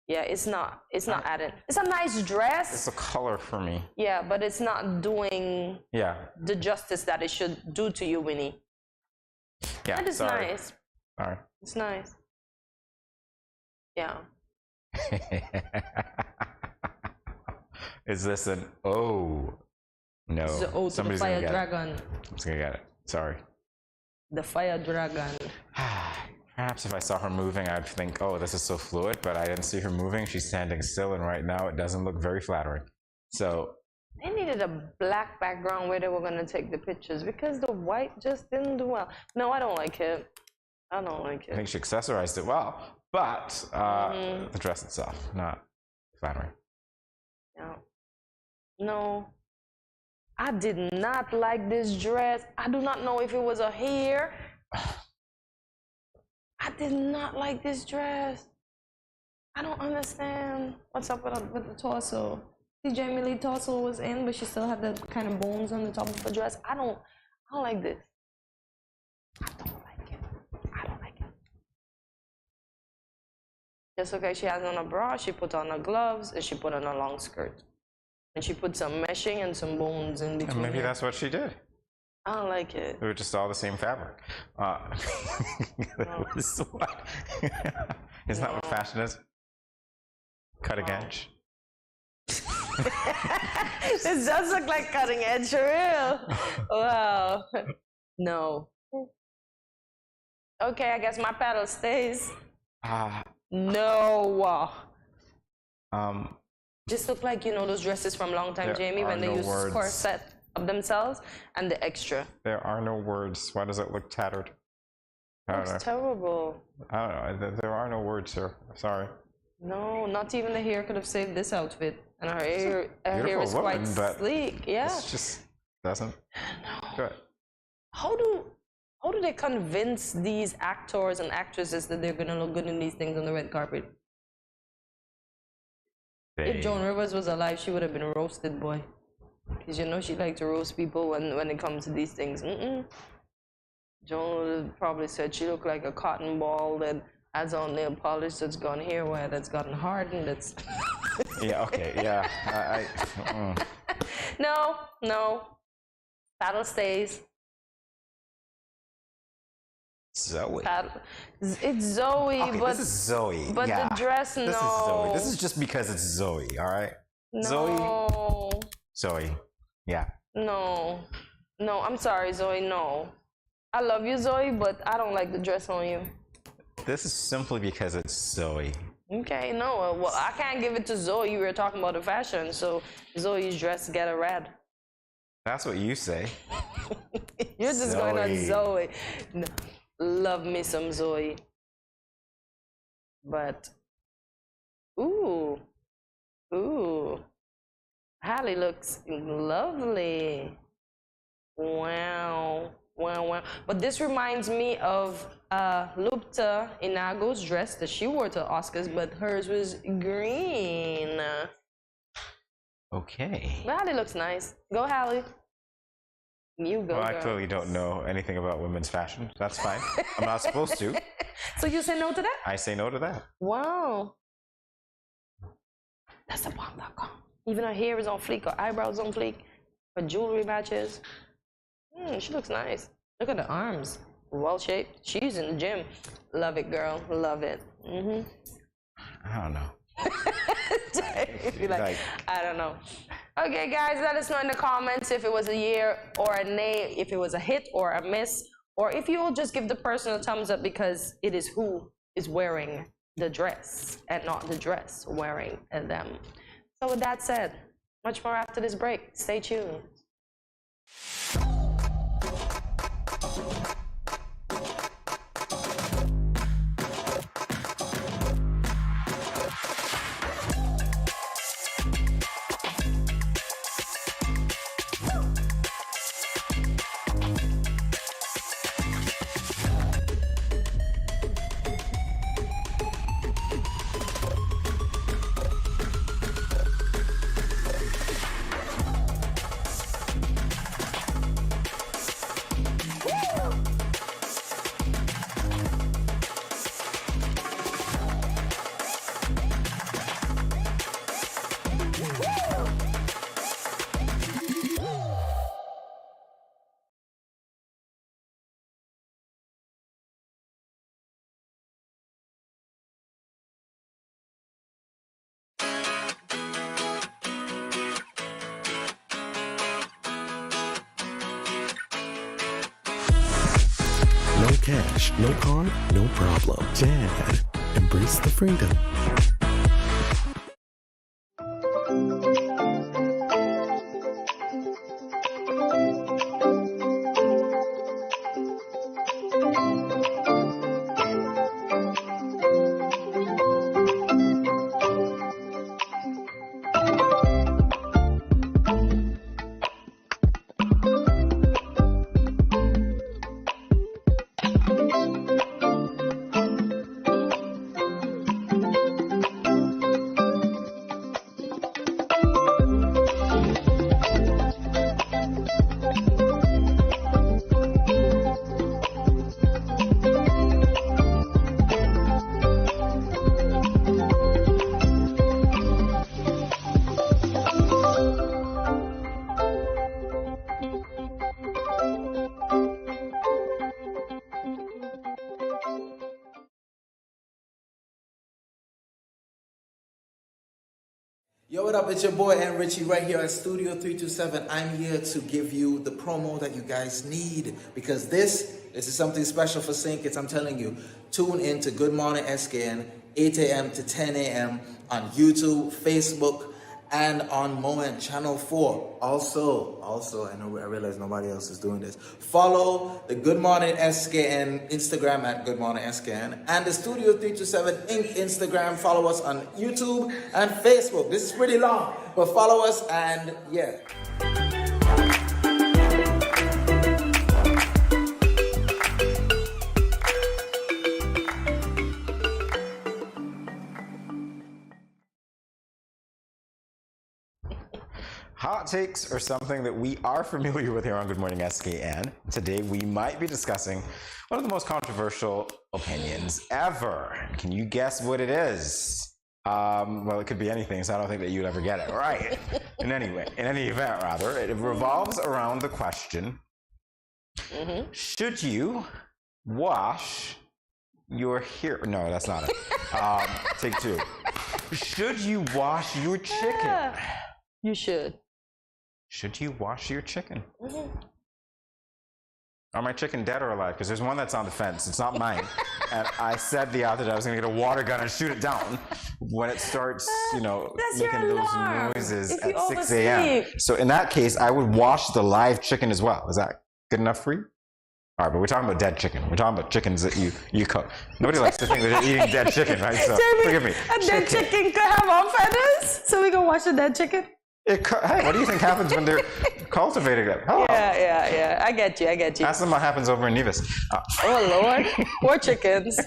yeah, it's not added. It's a nice dress. It's a color for me. Yeah, but it's not doing the justice that it should do to you, Winnie. Yeah, That is sorry. nice. Sorry. It's nice. Yeah. Is this an O? No. It's the O to the fire dragon. I'm just gonna get it. Sorry. The fire dragon. Perhaps if I saw her moving, I'd think, oh, this is so fluid, but I didn't see her moving. She's standing still, and right now it doesn't look very flattering. So. They needed a black background where they were going to take the pictures because the white just didn't do well. No, I don't like it. I don't like it. I think she accessorized it well, but the dress itself, not flattering. No. I did not like this dress. I do not know if it was a hair. I did not like this dress. I don't understand what's up with the torso. See, Jamie Lee torso was in, but she still had the kind of bones on the top of the dress. I don't like this. I don't like it. Just okay, she has on a bra, she put on her gloves, and she put on a long skirt. And she put some meshing and some bones in between. And maybe that's what she did. I don't like it. They were just all the same fabric. Isn't that what fashion is? Cutting edge. This does look like cutting edge for real. Wow. No. Okay, I guess my paddle stays. No. Just look like, you know, those dresses from Long Time Jamie when they use corset of themselves and the extra. There are no words. Why does it look tattered? That's terrible. I don't know. There are no words here. Sorry. No, not even the hair could have saved this outfit. And her hair is quite sleek. Yeah. It just doesn't. No. Good. How do they convince these actors and actresses that they're gonna look good in these things on the red carpet? If Joan Rivers was alive, she would have been roasted, boy. Because you know she liked to roast people when it comes to these things. Joan would have probably said she looked like a cotton ball that has on nail polish that's gone hair wear, that's gotten hardened, that's... Yeah, okay, yeah. No. Saddle stays. Zoe. It's Zoe, okay, but... this is Zoe. But yeah. the dress, no. This is Zoe. This is just because it's Zoe, all right? No. Zoe. Yeah. No, I'm sorry, Zoe, no. I love you, Zoe, but I don't like the dress on you. This is simply because it's Zoe. Okay, no, well, I can't give it to Zoe. You were talking about the fashion, so Zoe's dress get a red. That's what you say. You're just going on Zoe. No, love me some Zoe. But, ooh. Hallie looks lovely. Wow. But this reminds me of Lupita Inago's dress that she wore to Oscars, but hers was green. Okay. But Hallie looks nice. Go, Hallie. You go, Well, I girl. clearly don't know anything about women's fashion. That's fine. I'm not supposed to. So you say no to that? I say no to that. Wow. That's the bomb.com. Even her hair is on fleek, her eyebrows on fleek, her jewelry matches. She looks nice. Look at the arms. Well shaped. She's in the gym. Love it, girl. Love it. I don't know. I don't know. Okay, guys, let us know in the comments if it was a year or a nay, if it was a hit or a miss, or if you will just give the person a thumbs up because it is who is wearing the dress and not the dress wearing them. So with that said, much more after this break. Stay tuned. No cash, no card, no problem. Dad, embrace the freedom. Yo, what up? It's your boy N Richie right here at Studio 327. I'm here to give you the promo that you guys need because this is something special for St. Kitts. I'm telling you, tune in to Good Morning SKN, 8 a.m. to 10 a.m. on YouTube, Facebook, and on Moment Channel 4. Also, I realize nobody else is doing this. Follow the Good Morning SKN Instagram at Good Morning SKN and the Studio 327 Inc. Instagram. Follow us on YouTube and Facebook. This is pretty long, but follow us and yeah. Hot takes are something that we are familiar with here on Good Morning SKN. Today we might be discussing one of the most controversial opinions ever. Can you guess what it is? Well, it could be anything, so I don't think that you'd ever get it right. In any event, it revolves around the question, should you wash your hair? No, that's not it. Take two. Should you wash your chicken? You should. Should you wash your chicken? Are my chicken dead or alive? Because there's one that's on the fence. It's not mine. And I said the other day I was going to get a water gun and shoot it down when it starts, making those noises at 6 a.m. So in that case, I would wash the live chicken as well. Is that good enough for you? All right, but we're talking about dead chicken. We're talking about chickens that you cook. Nobody likes to think that they're eating dead chicken, right? So forgive me. A dead chicken could have all feathers, so we can wash a dead chicken? Hey, what do you think happens when they're cultivating it? Hello. Yeah. I get you. Ask them what happens over in Nevis. Oh, Lord. Poor chickens.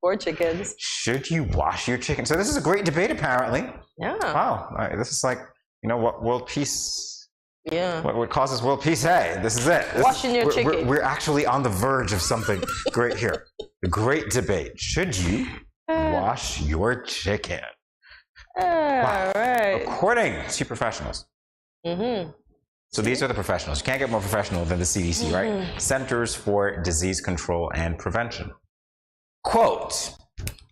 Poor chickens. Should you wash your chicken? So this is a great debate, apparently. Yeah. Wow. This is like, what world peace... Yeah. What causes world peace? Hey, this is it. Washing your chicken. We're actually on the verge of something great here. The great debate. Should you wash your chicken? Wow. Right. According to professionals. So these are the professionals. You can't get more professional than the CDC, right? Centers for Disease Control and Prevention. Quote,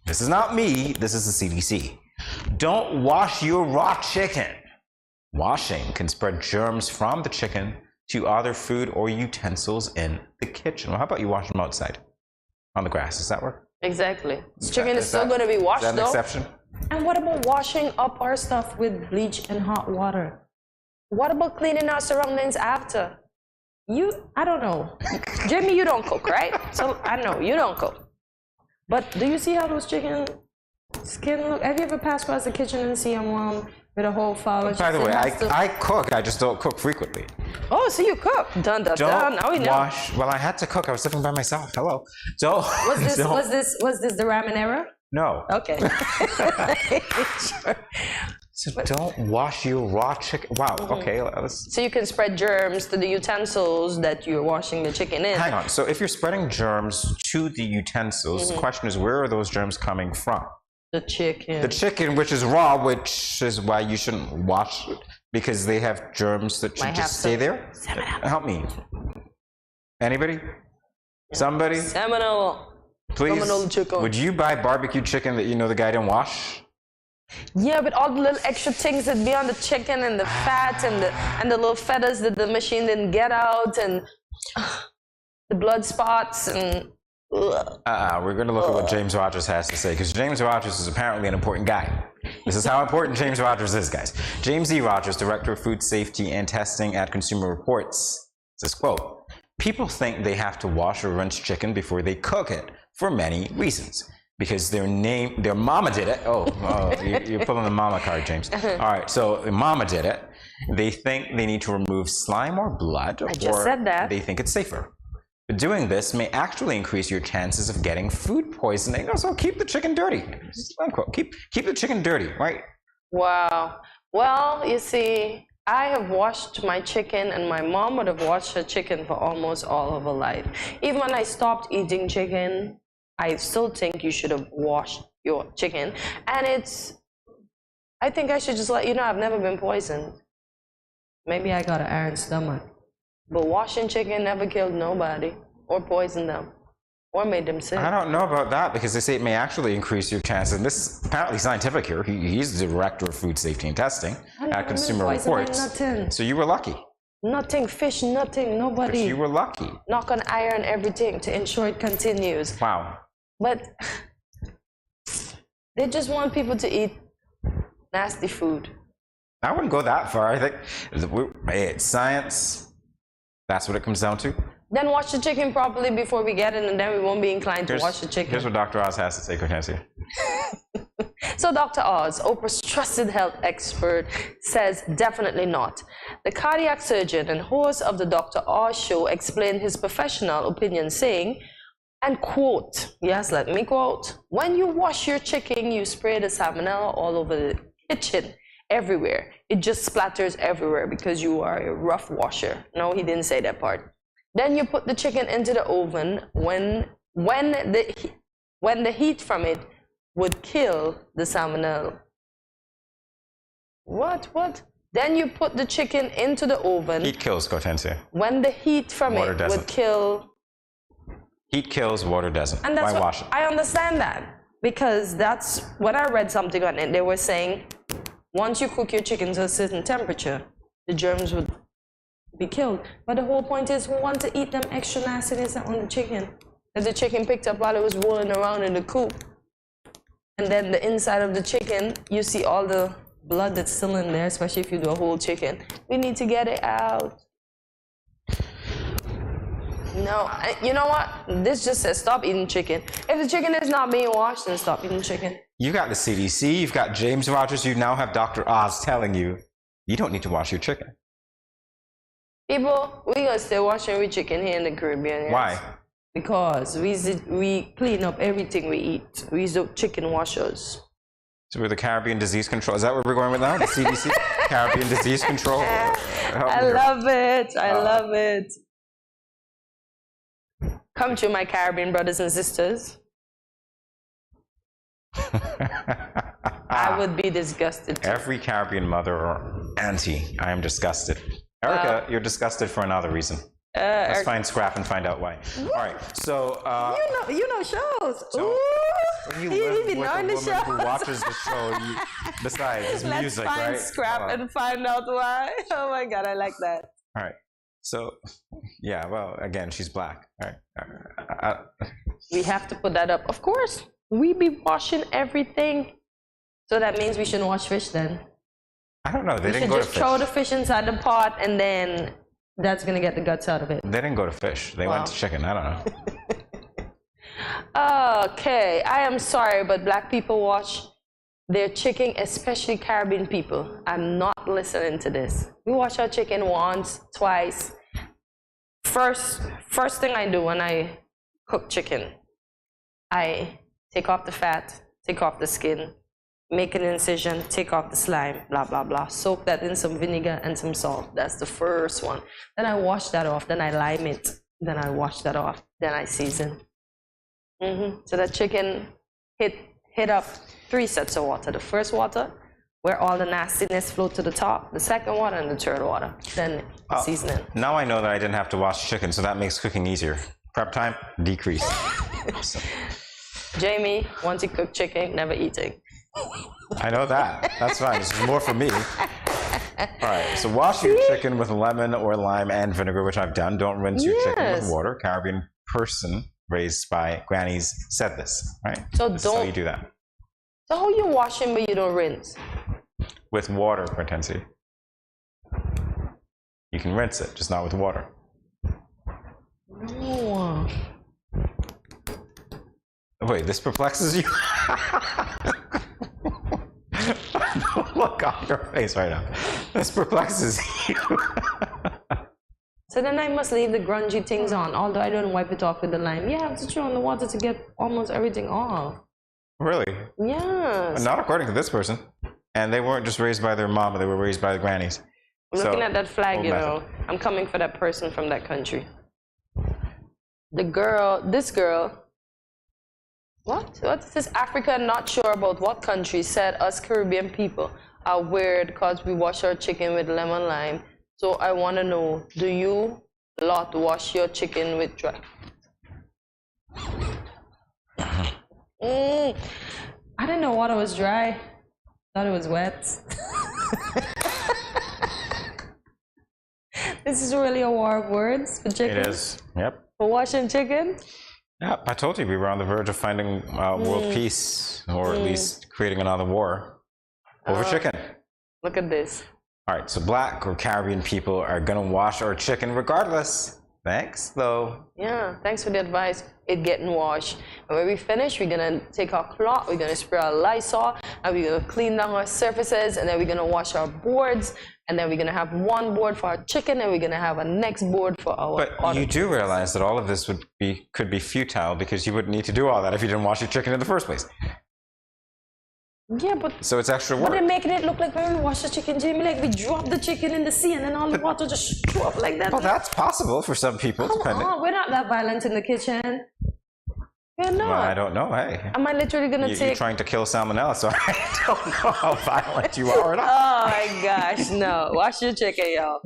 this is not me, this is the CDC. Don't wash your raw chicken. Washing can spread germs from the chicken to other food or utensils in the kitchen. Well, how about you wash them outside on the grass? Does that work? Exactly. Chicken is still going to be washed, though. Is that an exception? And what about washing up our stuff with bleach and hot water? What about cleaning our surroundings after? I don't know. Jamie, you don't cook, right? So I know you don't cook. But do you see how those chicken skin look? Have you ever passed past the kitchen and see one with a whole fowl? By the way, I cook. I just don't cook frequently. Oh, so you cook? Dun. Now we know. Wash. Well, I had to cook. I was living by myself. Hello. Was this the ramen era? No. Okay. Sure. So don't wash your raw chicken. Wow. Okay. So you can spread germs to the utensils that you're washing the chicken in. Hang on. So if you're spreading germs to the utensils, the question is, where are those germs coming from? The chicken. The chicken, which is raw, which is why you shouldn't wash it, because they have germs that should just stay there. Help me. Anybody? Somebody? Seminole. Please, would you buy barbecue chicken that the guy didn't wash? Yeah, but all the little extra things that be on the chicken and the fat and the little feathers that the machine didn't get out and the blood spots and... We're going to look at what James Rogers has to say, because James Rogers is apparently an important guy. This is how important James Rogers is, guys. James E. Rogers, Director of Food Safety and Testing at Consumer Reports, says, quote, people think they have to wash or rinse chicken before they cook it for many reasons. Because their mama did it. You're pulling the mama card, James. All right, so mama did it. They think they need to remove slime or blood. I just said that. They think it's safer. But doing this may actually increase your chances of getting food poisoning. So keep the chicken dirty. Unquote. Keep the chicken dirty, right? Wow. Well, you see, I have washed my chicken, and my mom would have washed her chicken for almost all of her life. Even when I stopped eating chicken, I still think you should have washed your chicken. And I think I should just let you know I've never been poisoned. Maybe I got an iron stomach. But washing chicken never killed nobody, or poisoned them, or made them sick. I don't know about that, because they say it may actually increase your chances. And this is apparently scientific here. He's the Director of Food Safety and Testing at Consumer Reports. Nothing. So you were lucky. Nothing, fish, nothing, nobody. But you were lucky. Knock on iron everything to ensure it continues. Wow. But they just want people to eat nasty food. I wouldn't go that far. I think it's science. That's what it comes down to. Then wash the chicken properly before we get it, and then we won't be inclined to wash the chicken. Here's what Dr. Oz has to say, Hortensia. So Dr. Oz, Oprah's trusted health expert, says definitely not. The cardiac surgeon and host of the Dr. Oz show explained his professional opinion, saying, and quote, yes, let me quote, when you wash your chicken, you spray the salmonella all over the kitchen, everywhere. It just splatters everywhere because you are a rough washer. No, he didn't say that part. Then you put the chicken into the oven when the heat from it would kill the salmonella. What? Then you put the chicken into the oven. Heat kills, Hortensia. When the heat from Water it doesn't. would kill. Heat kills, water doesn't. And that's Why wash it? I understand that, because that's when I read something on it. They were saying once you cook your chicken to a certain temperature, the germs would be killed. But the whole point is, we want to eat them extra nastiness on the chicken that the chicken picked up while it was rolling around in the coop. And then the inside of the chicken, you see all the blood that's still in there, especially if you do a whole chicken. We need to get it out. No, you know what? This just says stop eating chicken. If the chicken is not being washed, then stop eating chicken. You got the CDC, you've got James Rogers, you now have Dr. Oz telling you, you don't need to wash your chicken. People, we gonna stay washing our chicken here in the Caribbean. Yes? Why? Because we clean up everything we eat. We use chicken washers. So we're the Caribbean Disease Control. Is that where we're going with now? The CDC? Caribbean Disease Control? I love it. I love it. Come to my Caribbean brothers and sisters. I would be disgusted too. Every Caribbean mother or auntie, I am disgusted. Erica, you're disgusted for another reason. Let's find Scrap and find out why. All right, so you know shows. So Ooh, when you live with a woman who watches the show, besides it's music, Let's find right? Scrap and find out why. Oh my God, I like that. All right. So, yeah. Well, again, she's black. All right. We have to put that up. Of course, we be washing everything. So that means we shouldn't wash fish then. I don't know. They We didn't should go to just fish. throw the fish inside the pot, and then that's gonna get the guts out of it. They didn't go to fish. They went to chicken. I don't know. Okay, I am sorry, but black people wash their chicken, especially Caribbean people. I'm not listening to this. We wash our chicken once, twice. First thing I do when I cook chicken, I take off the fat, take off the skin, make an incision, take off the slime, blah, blah, blah. Soak that in some vinegar and some salt. That's the first one. Then I wash that off. Then I lime it. Then I wash that off. Then I season. So that chicken hit up 3 sets of water. The first water, where all the nastiness flow to the top. The second water and the third water. Then seasoning. Now I know that I didn't have to wash chicken, so that makes cooking easier. Prep time, decrease. Jamie, once you cook chicken, never eating. I know that. That's fine. This is more for me. All right. So wash your chicken with lemon or lime and vinegar, which I've done. Don't rinse your chicken with water. Caribbean person raised by grannies said this, right? So This is how you do that. So how you washing but you don't rinse? With water, Hortensia. You can rinse it, just not with water. No. Wait, this perplexes you? Look on your face right now. This perplexes you. So then I must leave the grungy things on, although I don't wipe it off with the lime. You have to throw in the water to get almost everything off. Really? Yes. Not according to this person. And they weren't just raised by their mama, they were raised by the grannies. I'm looking at that flag, you method. know. I'm coming for that person from that country. This girl, what is this? Africa, not sure about what country, said us Caribbean people are weird because we wash our chicken with lemon lime. So I want to know, do you lot wash your chicken with dry? I didn't know water was dry. Thought it was wet. This is really a war of words for chicken. It is. Yep. For washing chicken? Yep. I told you we were on the verge of finding world peace, or at least creating another war over chicken. Look at this. All right, so Black or Caribbean people are gonna wash our chicken regardless. Thanks, though. Yeah, thanks for the advice. It getting washed. And when we finish, we're gonna take our cloth, we're gonna spray our Lysol, and we're gonna clean down our surfaces, and then we're gonna wash our boards, and then we're gonna have one board for our chicken, and we're gonna have a next board for our But you do realize that all of this could be futile because you wouldn't need to do all that if you didn't wash your chicken in the first place. Yeah, but so it's extra work. But they're making it look like when we wash the chicken, Jamie, like we drop the chicken in the sea and then all the water just show up like that. Well, that's possible for some people. Oh, we're not that violent in the kitchen. We're not. Well, I don't know. Hey, am I literally gonna You're trying to kill salmonella, so I don't know how violent you are or not. Oh my gosh, no! Wash your chicken, y'all.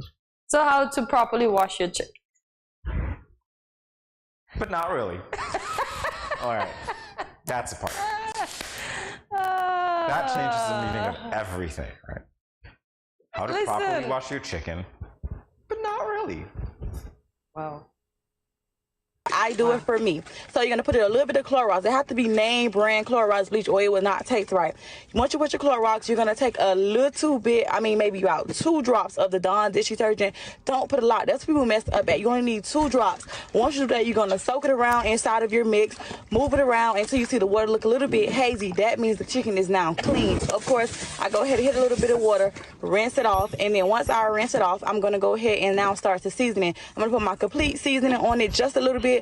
So how to properly wash your chicken? But not really. All right, that's a part. That changes the meaning of everything, right? How to properly wash your chicken, but not really. Wow. I do it for me. So you're going to put a little bit of Clorox. It has to be name brand Clorox bleach or it will not taste right. Once you put your Clorox, you're going to take a little bit, maybe about 2 drops of the Dawn dish detergent. Don't put a lot. That's what people mess up at. You only need 2 drops. Once you do that, you're going to soak it around inside of your mix, move it around until you see the water look a little bit hazy. That means the chicken is now clean. Of course, I go ahead and hit a little bit of water, rinse it off, and then once I rinse it off, I'm going to go ahead and now start the seasoning. I'm going to put my complete seasoning on it, just a little bit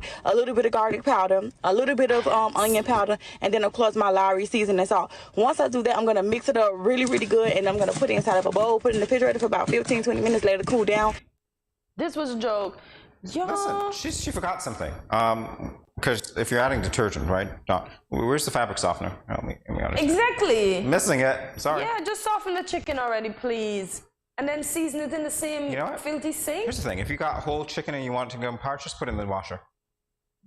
of garlic powder, a little bit of onion powder, and then of course my Lowry seasoning salt. Once I do that, I'm gonna mix it up really, really good, and I'm gonna put it inside of a bowl, put it in the refrigerator for about 15-20 minutes, let it cool down. This was a joke. Yo. Listen, she forgot something. Because if you're adding detergent, right? No, where's the fabric softener? Help me understand. Exactly. Missing it. Sorry. Yeah, just soften the chicken already, please. And then season it in the same filthy sink. Here's the thing. If you got whole chicken and you want it to go in parts, just put it in the washer.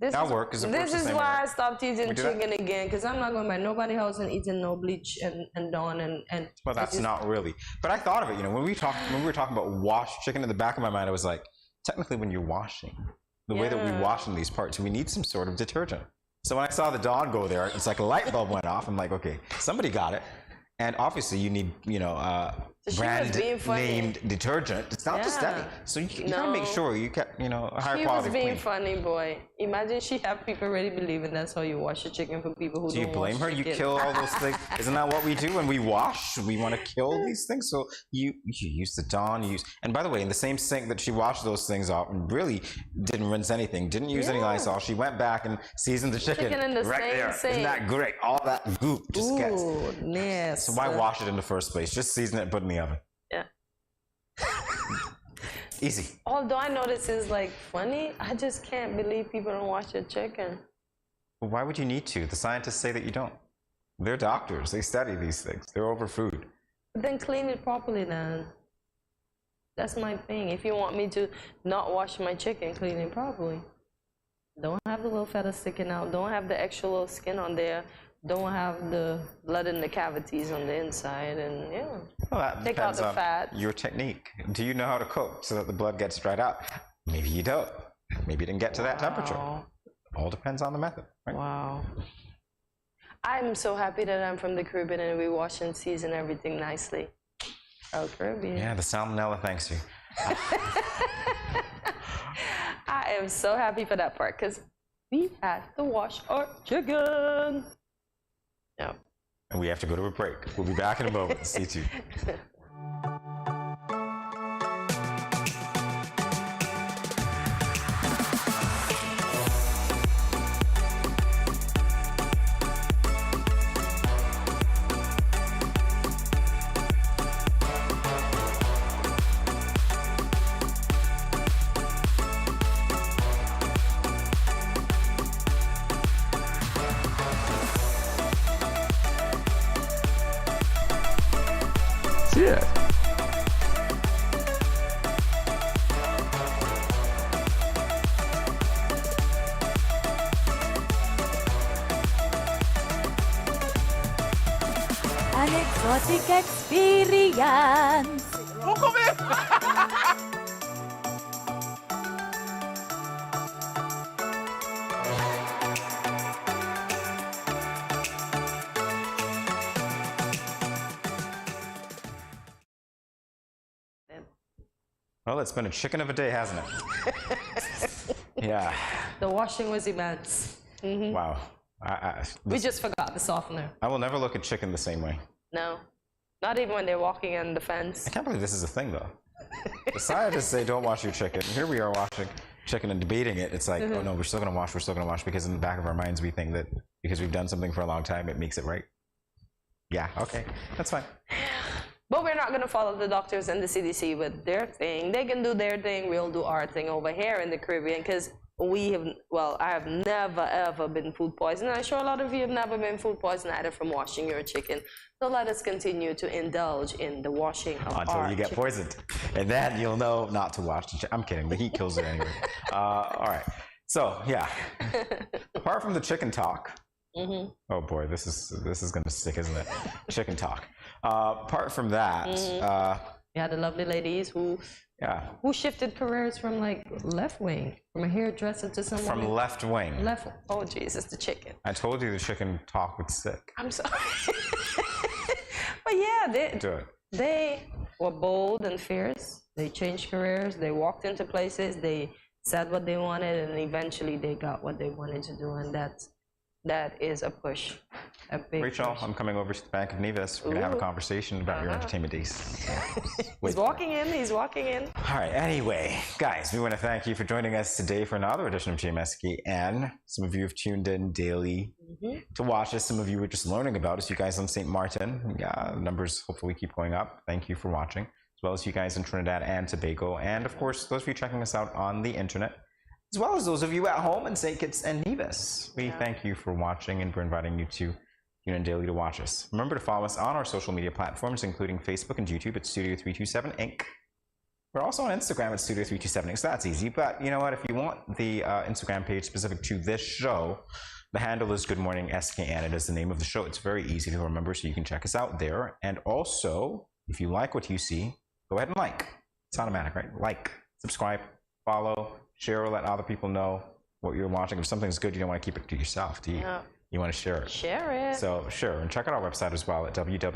That'll work. This is why I stopped eating chicken again, because I'm not going by nobody's house and eating no bleach and Dawn and. Well, that's not really. But I thought of it. When we were talking about washed chicken, in the back of my mind, I was like, technically, when you're washing, the way that we wash in these parts, we need some sort of detergent. So when I saw the Dawn go there, it's like a light bulb went off. I'm like, okay, somebody got it. And obviously, you need, brand named detergent. It's not just any. So you gotta make sure you get, a higher quality. She was being funny, boy. Imagine she have people already believing that's how you wash your chicken for people who don't. Do you blame her? You kill all those things. Isn't that what we do when we wash? We want to kill these things. So you use the Dawn. And by the way, in the same sink that she washed those things off, and really didn't rinse anything, didn't use any Lysol. She went back and seasoned the chicken in the right same there. sink. Isn't that great? All that goop just gets. Yes. So why wash it in the first place? Just season it and put it in the oven. Yeah. Easy. Although I know this is like funny, I just can't believe people don't wash their chicken. Well, why would you need to? The scientists say that you don't. They're doctors. They study these things. They're over food. But then clean it properly then. That's my thing. If you want me to not wash my chicken, clean it properly. Don't have the little feathers sticking out. Don't have the extra little skin on there. Don't have the blood in the cavities on the inside, and well, that take out the fat. Your technique. Do you know how to cook so that the blood gets dried out? Maybe you don't. Maybe you didn't get to that temperature. All depends on the method. Right? Wow. I'm so happy that I'm from the Caribbean and we wash and season everything nicely. Oh, Caribbean. Yeah, the salmonella thanks you. I am so happy for that part because we had to wash our chicken. No. And we have to go to a break. We'll be back in a moment. See you. Yeah. An exotic experience. Well, it's been a chicken of a day, hasn't it? Yeah. The washing was immense. Wow. We just forgot the softener. I will never look at chicken the same way. No. Not even when they're walking on the fence. I can't believe this is a thing, though. The scientists say don't wash your chicken. Here we are washing chicken and debating it. It's like, oh no, we're still going to wash, because in the back of our minds we think that because we've done something for a long time, it makes it right. Yeah, okay, that's fine. But we're not going to follow the doctors and the CDC with their thing. They can do their thing. We'll do our thing over here in the Caribbean, because I have never, ever been food poisoned. I'm sure a lot of you have never been food poisoned either from washing your chicken. So let us continue to indulge in the washing of until you get poisoned. And then you'll know not to wash the chicken. I'm kidding. The heat kills it anyway. All right. So, yeah. Apart from the chicken talk. Oh, boy. This is going to stick, isn't it? Chicken talk. Apart from that. We had the lovely ladies who shifted careers from like left wing, from a hairdresser to someone from left wing. Oh Jesus, the chicken. I told you the chicken talk would stick. I'm sorry. But yeah, they were bold and fierce. They changed careers. They walked into places. They said what they wanted, and eventually they got what they wanted to do, and that is a push. A big Rachel, push. I'm coming over to the Bank of Nevis. We're going to have a conversation about your entertainment days. He's walking in. He's walking in. All right. Anyway, guys, we want to thank you for joining us today for another edition of GMSKN. Some of you have tuned in daily to watch us. Some of you were just learning about us. You guys on St. Martin, numbers hopefully keep going up. Thank you for watching, as well as you guys in Trinidad and Tobago. And, of course, those of you checking us out on the internet, as well as those of you at home in St. Kitts and Nevis. We thank you for watching, and we're inviting you to tune in daily to watch us. Remember to follow us on our social media platforms, including Facebook and YouTube at Studio 327 Inc. We're also on Instagram at Studio 327 Inc. So that's easy. But you know what? If you want the Instagram page specific to this show, the handle is Good Morning SKN. It is the name of the show. It's very easy to remember, so you can check us out there. And also, if you like what you see, go ahead and like. It's automatic, right? Like, subscribe, follow, share, or let other people know what you're watching. If something's good, you don't want to keep it to yourself, do you? Yeah. You want to share it. Share it. So, sure. And check out our website as well at there we go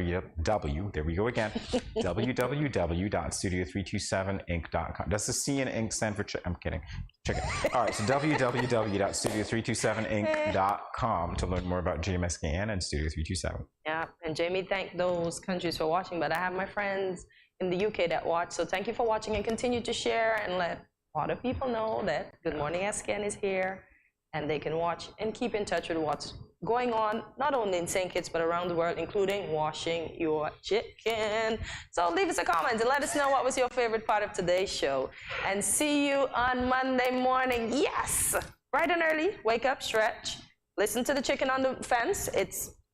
again, www.studio327inc.com. Does the C in Inc stand for I'm kidding. Check it. All right, so www.studio327inc.com to learn more about GMSKN and Studio 327. Yeah, and Jamie thanked those countries for watching, but I have my friends in the UK that watch, so thank you for watching, and continue to share and let other people know that Good Morning SKN is here, and they can watch and keep in touch with what's going on, not only in St. Kitts, but around the world, including washing your chicken. So leave us a comment and let us know what was your favorite part of today's show. And see you on Monday morning. Yes! Bright and early, wake up, stretch, listen to the chicken on the fence.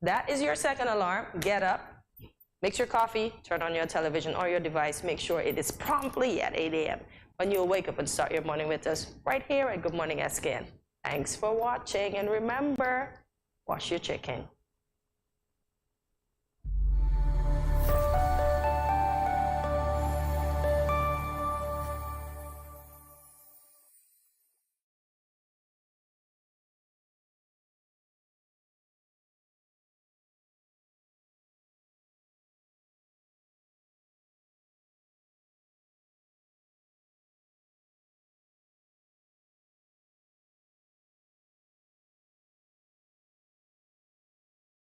That is your second alarm. Get up, mix your coffee, turn on your television or your device. Make sure it is promptly at 8 a.m. when you'll wake up and start your morning with us right here at Good Morning SKN. Thanks for watching, and remember, wash your chicken.